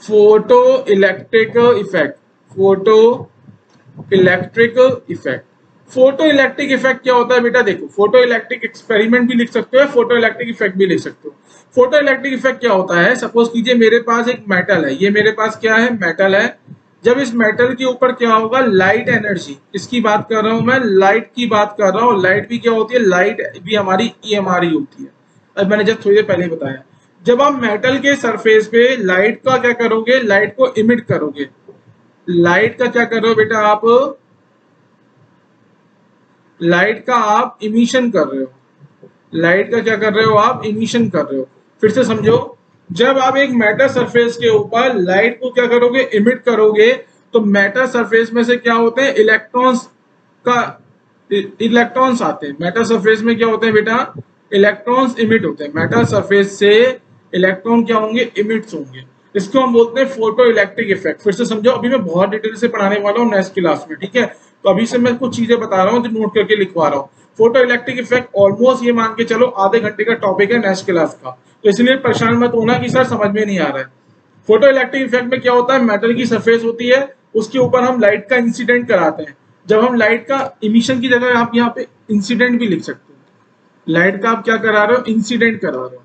photo electric effect. Photo electric effect, photo electric effect क्या होता है बेटा, देखो फोटो इलेक्ट्रिक एक्सपेरिमेंट भी लिख सकते हो, फोटो इलेक्ट्रिक इफेक्ट भी लिख सकते हो। फोटो इलेक्ट्रिक इफेक्ट क्या होता है, सपोज कीजिए मेरे पास एक मेटल है, ये मेरे पास क्या है, मेटल है। जब इस मेटल के ऊपर क्या होगा, लाइट एनर्जी, इसकी बात कर रहा हूं मैं, लाइट की बात कर रहा हूं। लाइट भी क्या होती है, लाइट भी हमारी ईएमआर ही होती है। अब मैंने जब थोड़ी देर पहले बताया, जब आप मेटल के सरफेस पे लाइट का क्या करोगे, लाइट को इमिट करोगे। लाइट का क्या कर रहे हो बेटा आप, लाइट का आप इमिशन कर रहे हो। लाइट का क्या कर रहे हो आप, इमिशन कर रहे हो। फिर से समझो, जब आप एक मेटल सरफेस के ऊपर लाइट को क्या करोगे, इमिट करोगे, तो मेटल सरफेस में से क्या होते हैं, इलेक्ट्रॉन्स आते हैं। मेटल सरफेस में क्या होते हैं बेटा, इलेक्ट्रॉन्स इमिट होते हैं। मेटल सरफेस से इलेक्ट्रॉन क्या होंगे, इमिट्स होंगे। इसको हम बोलते हैं फोटो इलेक्ट्रिक इफेक्ट। फिर से समझो, अभी मैं बहुत डिटेल से पढ़ाने वाला हूँ नेक्स्ट क्लास में, ठीक है। तो अभी से मैं कुछ चीजें बता रहा हूँ जो नोट करके लिखवा रहा हूँ। फोटो इलेक्ट्रिक इफेक्ट ऑलमोस्ट ये मान के चलो आधे घंटे का टॉपिक है नेक्स्ट क्लास का, तो इसलिए परेशान मत होना कि सर समझ में नहीं आ रहा है। फोटो इलेक्ट्रिक इफेक्ट में क्या होता है, मेटल की सरफेस होती है, उसके ऊपर हम लाइट का इंसिडेंट कराते हैं। जब हम लाइट का इमिशन की जगह आप यहाँ पे इंसिडेंट भी लिख सकते हो। लाइट का आप क्या करा रहे हो, इंसिडेंट करा रहे हो।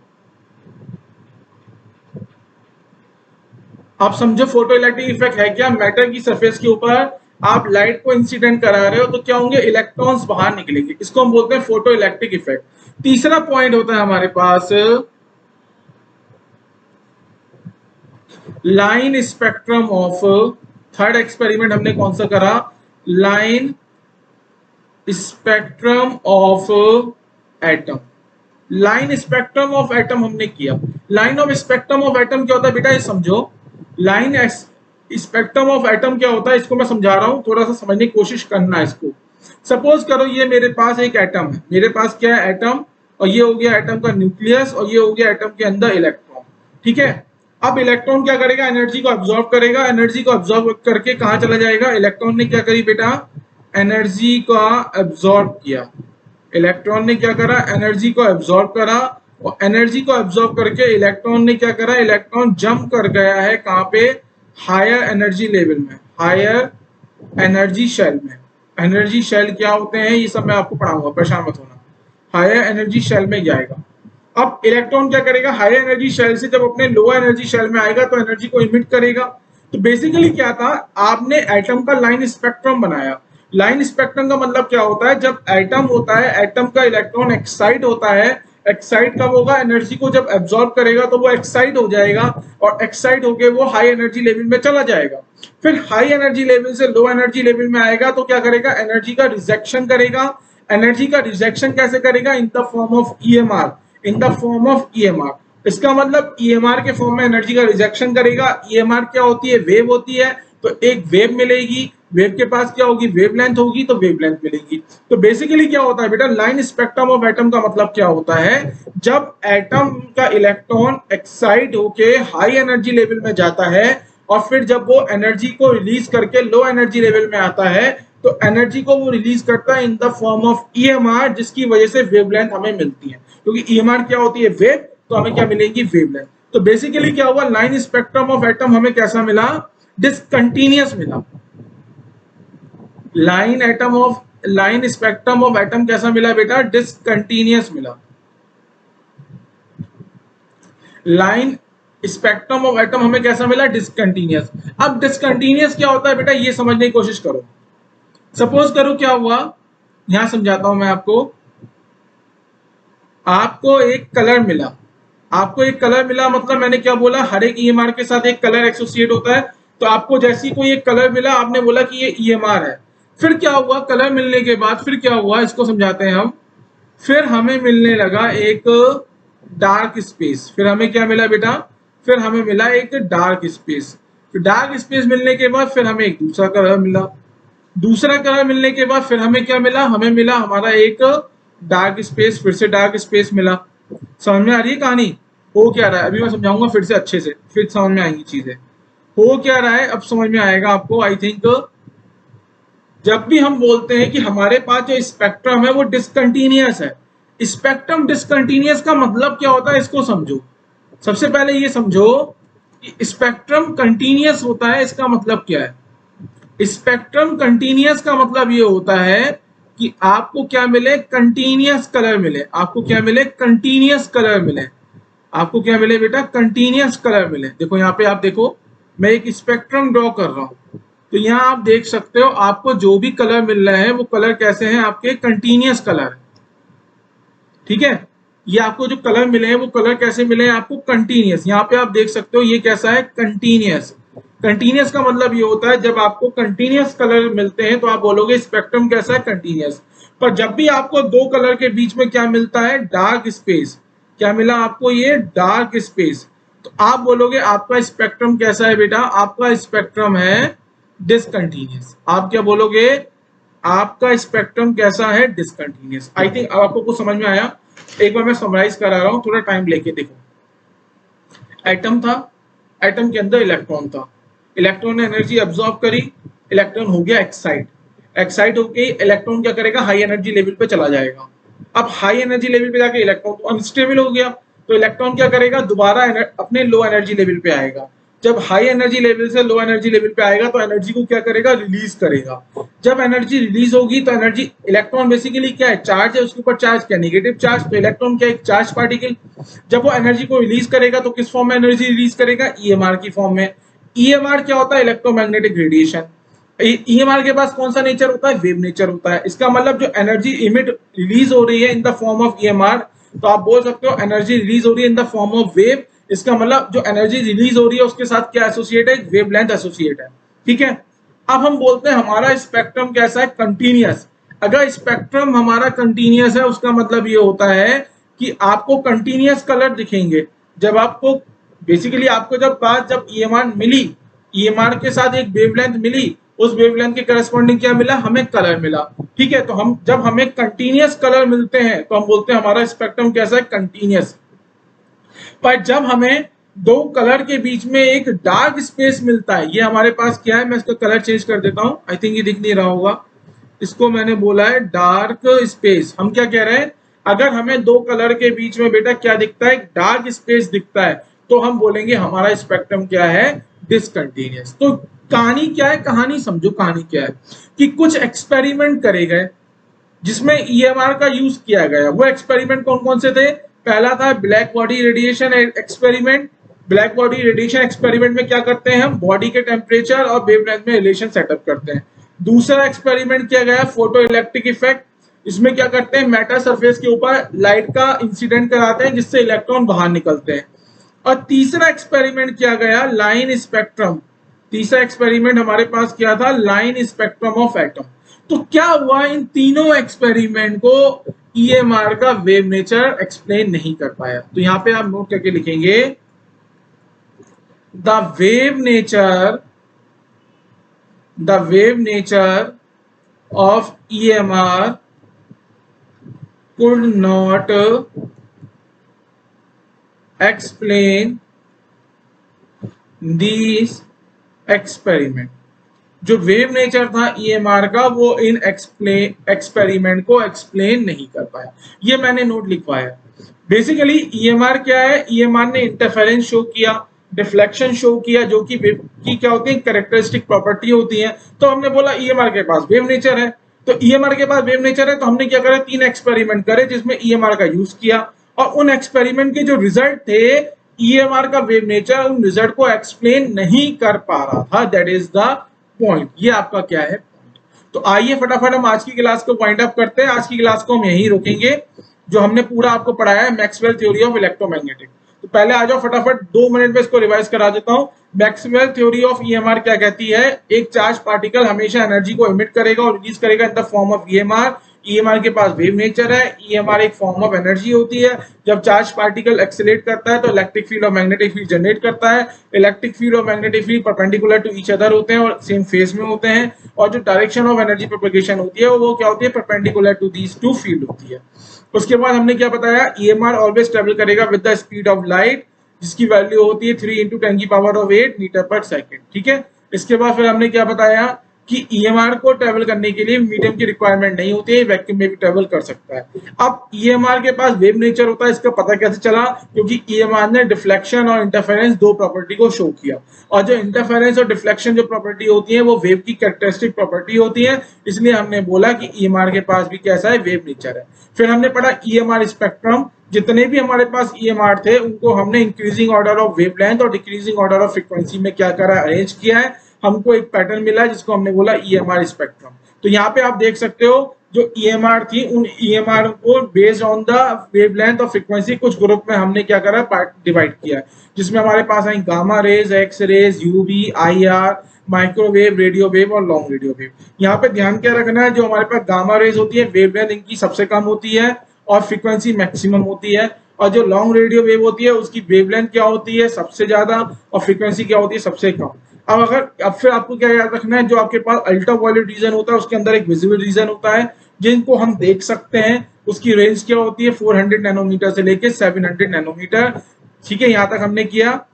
आप समझो फोटो इलेक्ट्रिक इफेक्ट है क्या, मेटल की सरफेस के ऊपर आप लाइट को इंसिडेंट करा रहे हो, तो क्या होंगे, इलेक्ट्रॉन्स बाहर निकलेंगे। इसको हम बोलते हैं फोटो इलेक्ट्रिक इफेक्ट। तीसरा पॉइंट होता है हमारे पास line spectrum of. Third experiment हमने कौन सा करा, line spectrum of atom. Line spectrum of atom हमने किया। Line of spectrum of atom क्या होता है बेटा, ये समझो। लाइन स्पेक्ट्रम ऑफ एटम क्या होता है, इसको मैं समझा रहा हूं, थोड़ा सा समझने की कोशिश करना है इसको। सपोज करो ये मेरे पास एक एटम है, मेरे पास क्या है, एटम, और ये हो गया एटम का न्यूक्लियस, और ये हो गया एटम के अंदर इलेक्ट्रॉन, ठीक है। अब इलेक्ट्रॉन क्या करेगा, एनर्जी को अब्सॉर्ब करेगा। एनर्जी को अब्सॉर्ब करके कहां चला जाएगा, इलेक्ट्रॉन ने क्या करी बेटा, एनर्जी का अब्सॉर्ब किया। इलेक्ट्रॉन ने क्या करा, एनर्जी को अब्सॉर्ब करा, और एनर्जी को अब्सॉर्ब करके इलेक्ट्रॉन ने क्या करा, इलेक्ट्रॉन जंप कर गया है कहां पे, हायर एनर्जी लेवल में, हायर एनर्जी शेल में। एनर्जी शेल क्या होते हैं, ये सब मैं आपको पढ़ाऊंगा, परेशान मत होना। हायर एनर्जी शेल में जाएगा। अब इलेक्ट्रॉन क्या करेगा, हायर एनर्जी शेल से जब अपने लोअर एनर्जी शेल में आएगा तो एनर्जी को इमिट करेगा। तो बेसिकली क्या था, आपने एटम का लाइन स्पेक्ट्रम बनाया। लाइन स्पेक्ट्रम का मतलब क्या होता है, जब एटम होता है, एटम का इलेक्ट्रॉन एक्साइट होता है। एक्साइट कब होगा, एनर्जी को जब एब्सॉर्ब करेगा तो वो एक्साइट हो जाएगा, और एक्साइट होके वो हाई एनर्जी लेवल में चला जाएगा। फिर हाई एनर्जी लेवल से लो एनर्जी लेवल में आएगा तो क्या करेगा, एनर्जी का रिजेक्शन करेगा। एनर्जी का रिजेक्शन कैसे करेगा, in the form of EMR, in the form of EMR. इसका मतलब ईएमआर के फॉर्म में एनर्जी का रिजेक्शन करेगा। ईएमआर क्या होती है, वेव होती है, तो एक वेव मिलेगी। वेव के पास क्या होगी, वेवलेंथ होगी, तो वेवलेंथ मिलेगी। तो बेसिकली क्या होता है बेटा, लाइन स्पेक्ट्रम ऑफ एटम का मतलब क्या होता है, जब एटम का इलेक्ट्रॉन एक्साइट होके हाई एनर्जी लेवल में जाता है, और फिर जब वो एनर्जी को रिलीज करके लो एनर्जी लेवल में आता है, तो एनर्जी को वो रिलीज करता है in the form of EMR, जिसकी वजह से वेवलेंथ हमें मिलती है, क्योंकि ईएमआर क्या होती है, वेव, तो हमें क्या मिलेगी, वेवलेंथ। तो बेसिकली क्या हुआ, लाइन स्पेक्ट्रम ऑफ एटम हमें कैसा मिला, डिसकंटिन्यूअस मिला। लाइन स्पेक्ट्रम ऑफ एटम कैसा मिला बेटा, डिसकंटिन्यूअस मिला। लाइन स्पेक्ट्रम ऑफ एटम हमें कैसा मिला, डिसकंटिन्यूअस। अब डिसकंटिन्यूअस क्या होता है बेटा, ये समझने की कोशिश करो। सपोज करो क्या हुआ, यहां समझाता हूं मैं आपको। आपको एक कलर मिला, मतलब मैंने क्या बोला, हर एक ईएमआर के साथ एक कलर एसोसिएट होता है। तो आपको जैसी कोई एक कलर मिला, आपने बोला कि ये ईएमआर है। फिर क्या हुआ, कलर मिलने के बाद फिर क्या हुआ, इसको समझाते हैं हम। फिर हमें मिलने लगा एक डार्क स्पेस। फिर हमें क्या मिला बेटा, फिर हमें मिला एक डार्क स्पेस। फिर डार्क स्पेस मिलने के बाद फिर हमें एक दूसरा कलर मिला। दूसरा कलर मिलने के बाद फिर हमें क्या मिला, हमें मिला हमारा एक डार्क स्पेस, फिर से डार्क स्पेस मिला। समझ में आ रही है कहानी, हो क्या रहा है, अभी मैं समझाऊंगा फिर से अच्छे से, फिर समझ में आएंगी चीजें। हो क्या रहा है अब समझ में आएगा आपको, आई थिंक। जब भी हम बोलते हैं कि हमारे पास जो स्पेक्ट्रम है वो डिसकंटिन्यूअस है, स्पेक्ट्रम डिसकंटिन्यूअस का मतलब क्या होता है, इसको समझो। सबसे पहले ये समझो कि स्पेक्ट्रम कंटिन्यूअस होता है, इसका मतलब क्या है। स्पेक्ट्रम कंटिन्यूअस का मतलब ये होता है कि आपको क्या मिले, कंटिन्यूअस कलर मिले। आपको क्या मिले, कंटिन्यूअस कलर मिले। आपको क्या मिले बेटा, कंटिन्यूअस कलर मिले। देखो यहाँ पे आप देखो, मैं एक स्पेक्ट्रम ड्रॉ कर रहा हूं, तो यहाँ आप देख सकते हो आपको जो भी कलर मिल रहे हैं वो कलर कैसे हैं, आपके कंटिन्यूअस कलर। ठीक है, ये आपको जो कलर मिले हैं वो कलर कैसे मिले हैं आपको, कंटिन्यूअस। यहाँ पे आप देख सकते हो ये कैसा है, कंटिन्यूअस। कंटिन्यूअस का मतलब ये होता है जब आपको कंटिन्यूअस कलर मिलते हैं तो आप बोलोगे स्पेक्ट्रम कैसा है, कंटिन्यूअस। पर जब भी आपको दो कलर के बीच में क्या मिलता है, डार्क स्पेस, क्या मिला आपको, ये डार्क स्पेस, तो आप बोलोगे आपका स्पेक्ट्रम कैसा है बेटा, आपका स्पेक्ट्रम है डिसकंटिन्यूअस। आप क्या बोलोगे, आपका स्पेक्ट्रम कैसा है, डिसकंटिन्यूअस। आई थिंक अब आपको कुछ समझ में आया। एक बार मैं समराइज करा रहा हूं, थोड़ा टाइम लेके देखो। एटम था, एटम के अंदर इलेक्ट्रॉन था, इलेक्ट्रॉन ने एनर्जी अब्सॉर्ब करी, इलेक्ट्रॉन हो गया एक्साइट। एक्साइट होके इलेक्ट्रॉन क्या करेगा, हाई एनर्जी लेवल पे चला जाएगा। अब हाई एनर्जी लेवल पे जाके इलेक्ट्रॉन तो अनस्टेबल हो गया, तो इलेक्ट्रॉन क्या करेगा, दोबारा अपने लो एनर्जी लेवल पे आएगा। जब हाई एनर्जी लेवल से लो एनर्जी लेवल पे आएगा तो एनर्जी को क्या करेगा, रिलीज करेगा। जब एनर्जी रिलीज होगी तो एनर्जी, इलेक्ट्रॉन बेसिकली क्या है, चार्ज है, उसके ऊपर चार्ज क्या, नेगेटिव चार्ज, तो इलेक्ट्रॉन क्या, एक चार्ज पार्टिकल। जब वो एनर्जी को रिलीज करेगा तो किस फॉर्म में एनर्जी रिलीज करेगा, ईएमआर की फॉर्म में। ईएमआर क्या होता है, इलेक्ट्रोमैग्नेटिक रेडिएशन। ईएमआर के पास कौन सा नेचर होता है, वेव नेचर होता है। इसका मतलब जो एनर्जी इमिट रिलीज हो रही है in the form of EMR, तो आप बोल सकते हो एनर्जी रिलीज हो रही है in the form of wave. इसका मतलब जो एनर्जी रिलीज हो रही है उसके साथ क्या एसोसिएट है, वेवलेंथ एसोसिएट है। ठीक है, अब हम बोलते हैं हमारा स्पेक्ट्रम कैसा है, कंटिन्यूअस। अगर स्पेक्ट्रम हमारा कंटिन्यूअस है उसका मतलब ये होता है कि आपको कंटिन्यूअस कलर दिखेंगे। जब आपको बेसिकली आपको जब ईएमआर मिली, ईएमआर के साथ एक वेवलेंथ मिली, उस वेवलेंथ के करस्पॉन्डिंग क्या मिला, हमें कलर मिला। ठीक है, तो हम जब हमें कंटिन्यूअस कलर मिलते हैं तो हम बोलते हैं हमारा स्पेक्ट्रम कैसा है, कंटिन्यूअस। पर जब हमें दो कलर के बीच में एक डार्क स्पेस मिलता है, ये हमारे पास क्या है, मैं इसका कलर चेंज कर देता हूं, आई थिंक ये दिख नहीं रहा होगा। इसको मैंने बोला है डार्क स्पेस। हम क्या कह रहे हैं, अगर हमें दो कलर के बीच में बेटा क्या दिखता है, डार्क स्पेस दिखता है, तो हम बोलेंगे हमारा स्पेक्ट्रम क्या है, डिसकंटिन्यूअस। तो कहानी क्या है, कहानी समझो, कहानी क्या है कि कुछ एक्सपेरिमेंट करे गए जिसमें ईएमआर का यूज किया गया। वो एक्सपेरिमेंट कौन कौन से थे, पहला था black body radiation experiment. Black body radiation experiment में क्या करते हैं हम, बॉडी के टेम्परेचर और वेवलेंथ में रिलेशन सेटअप करते हैं। दूसरा एक्सपेरिमेंट किया गया फोटो इलेक्ट्रिक इफेक्ट। इसमें क्या करते हैं, मेटल सरफेस के ऊपर लाइट का इंसिडेंट कराते हैं जिससे इलेक्ट्रॉन बाहर निकलते हैं। और तीसरा एक्सपेरिमेंट किया गया लाइन स्पेक्ट्रम। तीसरा एक्सपेरिमेंट हमारे पास क्या था, लाइन स्पेक्ट्रम ऑफ एटम। तो क्या हुआ, इन तीनों एक्सपेरिमेंट को ईएमआर का वेव नेचर एक्सप्लेन नहीं कर पाया। तो यहां पे आप नोट करके लिखेंगे, the wave nature of EMR could not explain these experiment। जो वेव नेचर था ईएमआर का वो इन एक्सपेरिमेंट को एक्सप्लेन नहीं कर पाया। ये मैंने नोट लिखवाया। बेसिकली ईएमआर क्या है, ईएमआर ने इंटरफेरेंस शो किया, डिफ्लेक्शन शो किया, जो कि वेव की क्या होती है, कैरेक्टरिस्टिक प्रॉपर्टी होती है। तो हमने बोला ईएमआर के पास वेव नेचर है, तो ईएमआर के पास वेव नेचर है, तो हमने क्या करा, 3 एक्सपेरिमेंट करे जिसमें ईएमआर का यूज किया, और उन एक्सपेरिमेंट के जो रिजल्ट थे, ईएमआर का वेव नेचर उन रिजल्ट को एक्सप्लेन नहीं कर पा रहा था। That is the point. ये आपका क्या है पॉइंट। तो आइए फटाफट हम आज की क्लास को पॉइंट अप करते हैं। आज की क्लास को हम यहीं रोकेंगे। जो हमने पूरा आपको पढ़ाया है मैक्सवेल थ्योरी ऑफ इलेक्ट्रोमैग्नेटिक। तो पहले आ जाओ फटाफट 2 मिनट में इसको रिवाइज करा देता हूं। मैक्सवेल थ्योरी ऑफ ईएमआर क्या कहती है, एक चार्ज पार्टिकल हमेशा एनर्जी को इमिट करेगा और रिलीज करेगा in the form of EMR. EMR के पास वेव नेचर है, ईएमआर एक फॉर्म ऑफ एनर्जी होती है। जब चार्ज पार्टिकल एक्सेलरेट करता है तो इलेक्ट्रिक फील्ड और मैग्नेटिक फील्ड जनरेट करता है। इलेक्ट्रिक फील्ड और magnetic field perpendicular to each other होते हैं और सेम फेज में होते हैं, और जो डायरेक्शन ऑफ एनर्जी प्रोपगेशन होती है वो क्या होती है, perpendicular to these two field होती है। उसके बाद हमने क्या बताया, ईएमआर ऑलवेज ट्रेवल करेगा with the speed of light, जिसकी वैल्यू होती है 3 × 10⁸ मीटर पर सेकेंड। ठीक है। इसके बाद फिर हमने क्या बताया कि ईएमआर को ट्रेवल करने के लिए मीडियम की रिक्वायरमेंट नहीं होती है, वैक्यूम में भी ट्रेवल कर सकता है। अब ईएमआर के पास वेव नेचर होता है, इसका पता कैसे चला, क्योंकि ईएमआर ने डिफ्लेक्शन और इंटरफेरेंस 2 प्रॉपर्टी को शो किया, और जो इंटरफेरेंस और डिफ्लेक्शन जो प्रॉपर्टी होती है वो वेव की कैरेक्टरिस्टिक प्रॉपर्टी होती है, इसलिए हमने बोला कि ईएमआर के पास भी कैसा है, वेव नेचर है। फिर हमने पढ़ा ईएमआर स्पेक्ट्रम। जितने भी हमारे पास ईएमआर थे उनको हमने इंक्रीजिंग ऑर्डर ऑफ वेवलेंथ और डिक्रीजिंग ऑर्डर ऑफ फ्रीक्वेंसी में क्या करा, अरेंज किया है। हमको एक पैटर्न मिला जिसको हमने बोला ईएमआर स्पेक्ट्रम। तो यहाँ पे आप देख सकते हो जो ईएमआर थी उन ईएमआर को बेस्ड ऑन द वेवलेंथ और फ्रीक्वेंसी कुछ ग्रुप में हमने क्या करा, पार्ट डिवाइड किया है, जिसमें हमारे पास आई gamma rays, x rays, UV, IR, microwave, radio wave और लॉन्ग रेडियो वेव। यहाँ पे ध्यान क्या रखना है, जो हमारे पास गामा रेज होती है वेवलेंथ इनकी सबसे कम होती है और फ्रीक्वेंसी मैक्सिमम होती है, और जो लॉन्ग रेडियो वेव होती है उसकी वेवलेंथ क्या होती है, सबसे ज्यादा, और फ्रीक्वेंसी क्या होती है, सबसे कम। अब फिर आपको क्या याद रखना है, जो आपके पास अल्ट्रा वायलेट रीजन होता है उसके अंदर एक विजिबल रीजन होता है जिनको हम देख सकते हैं, उसकी रेंज क्या होती है 400 नैनोमीटर से लेके 700 नैनोमीटर। ठीक है, यहाँ तक हमने किया।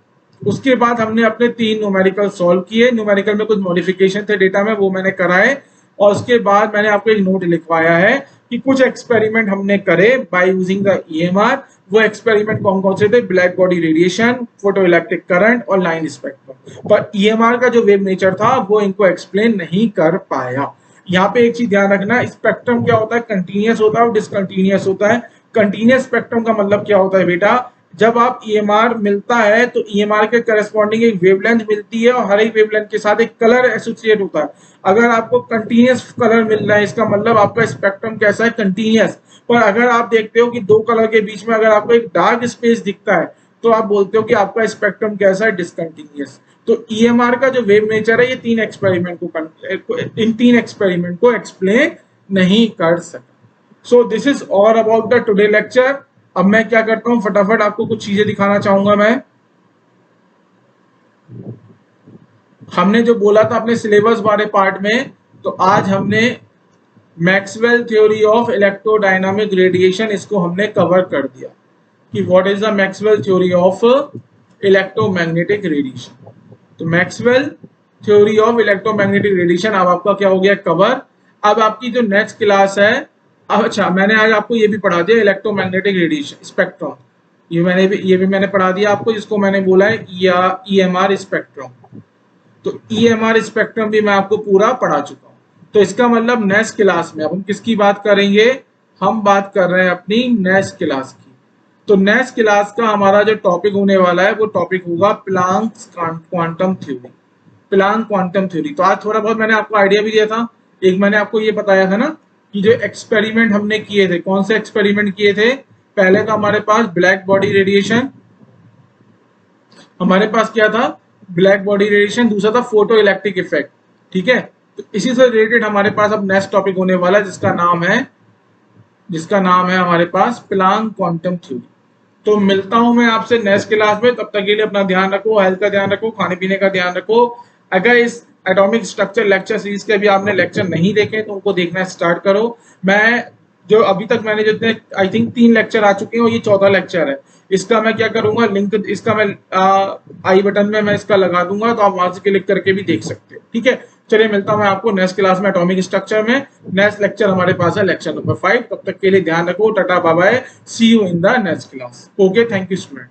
उसके बाद हमने अपने 3 न्यूमेरिकल सॉल्व किए। न्यूमेरिकल में कुछ मॉडिफिकेशन थे डेटा में, वो मैंने कराए, और उसके बाद मैंने आपको एक नोट लिखवाया है कि कुछ एक्सपेरिमेंट हमने करे बाय यूजिंग द ईएमआर। वो एक्सपेरिमेंट कौन कौन से थे, black body radiation, photo electric current और लाइन स्पेक्ट्रम। पर ईएमआर का जो वेव नेचर था वो इनको एक्सप्लेन नहीं कर पाया। यहाँ पे एक चीज ध्यान रखना, स्पेक्ट्रम क्या होता है, कंटिन्यूअस होता है और डिसकंटिन्यूअस होता है। कंटिन्यूअस स्पेक्ट्रम का मतलब क्या होता है बेटा, जब आप ईएमआर मिलता है तो ईएमआर के करस्पॉन्डिंग एक वेवलेंथ मिलती है और हर एक वेवलेंथ के साथ एक कलर एसोसिएट होता है। अगर आपको कंटिन्यूअस कलर मिल रहा है इसका मतलब आपका स्पेक्ट्रम कैसा है, कंटिन्यूअस। पर अगर आप देखते हो कि 2 कलर के बीच में अगर आपको एक डार्क स्पेस दिखता है तो आप बोलते हो कि आपका स्पेक्ट्रम कैसा है, डिसकंटिन्यूअस। तो ईएमआर का जो वेव नेचर है ये इन 3 एक्सपेरिमेंट को एक्सप्लेन नहीं कर सका। So this is all about the today lecture. अब मैं क्या करता हूं, फटाफट आपको कुछ चीजें दिखाना चाहूंगा मैं। हमने जो बोला था अपने सिलेबस वाले पार्ट में, तो आज हमने Maxwell theory of electrodynamic radiation इसको हमने कवर कर दिया कि what is the Maxwell theory of electromagnetic radiation. तो Maxwell theory of electromagnetic radiation अब आपका क्या हो गया, कवर। अब आपकी जो नेक्स्ट क्लास है, अच्छा मैंने आज आपको ये भी पढ़ा दिया इलेक्ट्रोमैग्नेटिक रेडिएशन स्पेक्ट्रम, ये भी मैंने पढ़ा दिया आपको, जिसको मैंने बोला है ईएमआर स्पेक्ट्रम। तो ईएमआर स्पेक्ट्रम भी मैं आपको पूरा पढ़ा चुका हूं। तो इसका मतलब नेक्स्ट क्लास में अब हम किसकी बात करेंगे, हम बात कर रहे हैं अपनी नेक्स्ट क्लास की। तो नेक्स्ट क्लास का हमारा जो टॉपिक होने वाला है वो टॉपिक होगा Planck's quantum theory. Planck quantum theory. तो आज थोड़ा बहुत मैंने आपको आइडिया भी दिया था। एक मैंने आपको ये बताया था ना कि जो एक्सपेरिमेंट हमने किए थे, कौन से एक्सपेरिमेंट किए थे, पहले था हमारे पास ब्लैक बॉडी रेडिएशन, हमारे पास क्या था ब्लैक बॉडी रेडिएशन, दूसरा था फोटो इलेक्ट्रिक इफेक्ट। ठीक है, तो इसी से रिलेटेड हमारे पास अब नेक्स्ट टॉपिक होने वाला है जिसका नाम है हमारे पास प्लांक क्वांटम थ्योरी। तो मिलता हूं मैं आपसे नेक्स्ट क्लास में, तब तक के लिए अपना ध्यान रखो, हेल्थ का ध्यान रखो, खाने पीने का ध्यान रखो। अगर इस एटॉमिक स्ट्रक्चर लेक्चर सीरीज के भी आपने लेक्चर नहीं देखे तो उनको देखना स्टार्ट करो। मैं जो अभी तक मैंने जितने आई थिंक 3 लेक्चर आ चुके हैं और ये 14 लेक्चर है, इसका मैं क्या करूंगा, लिंक इसका मैं आई बटन में मैं इसका लगा दूंगा, तो आप वहां से क्लिक करके भी देख सकते हैं। ठीक है, चलिए मिलता हूं मैं आपको नेक्स्ट क्लास में एटॉमिक स्ट्रक्चर में। नेक्स्ट लेक्चर हमारे पास है लेक्चर नंबर 5। तब तक के लिए ध्यान रखो, tata bye bye, see you in the next class. Okay, thank you student.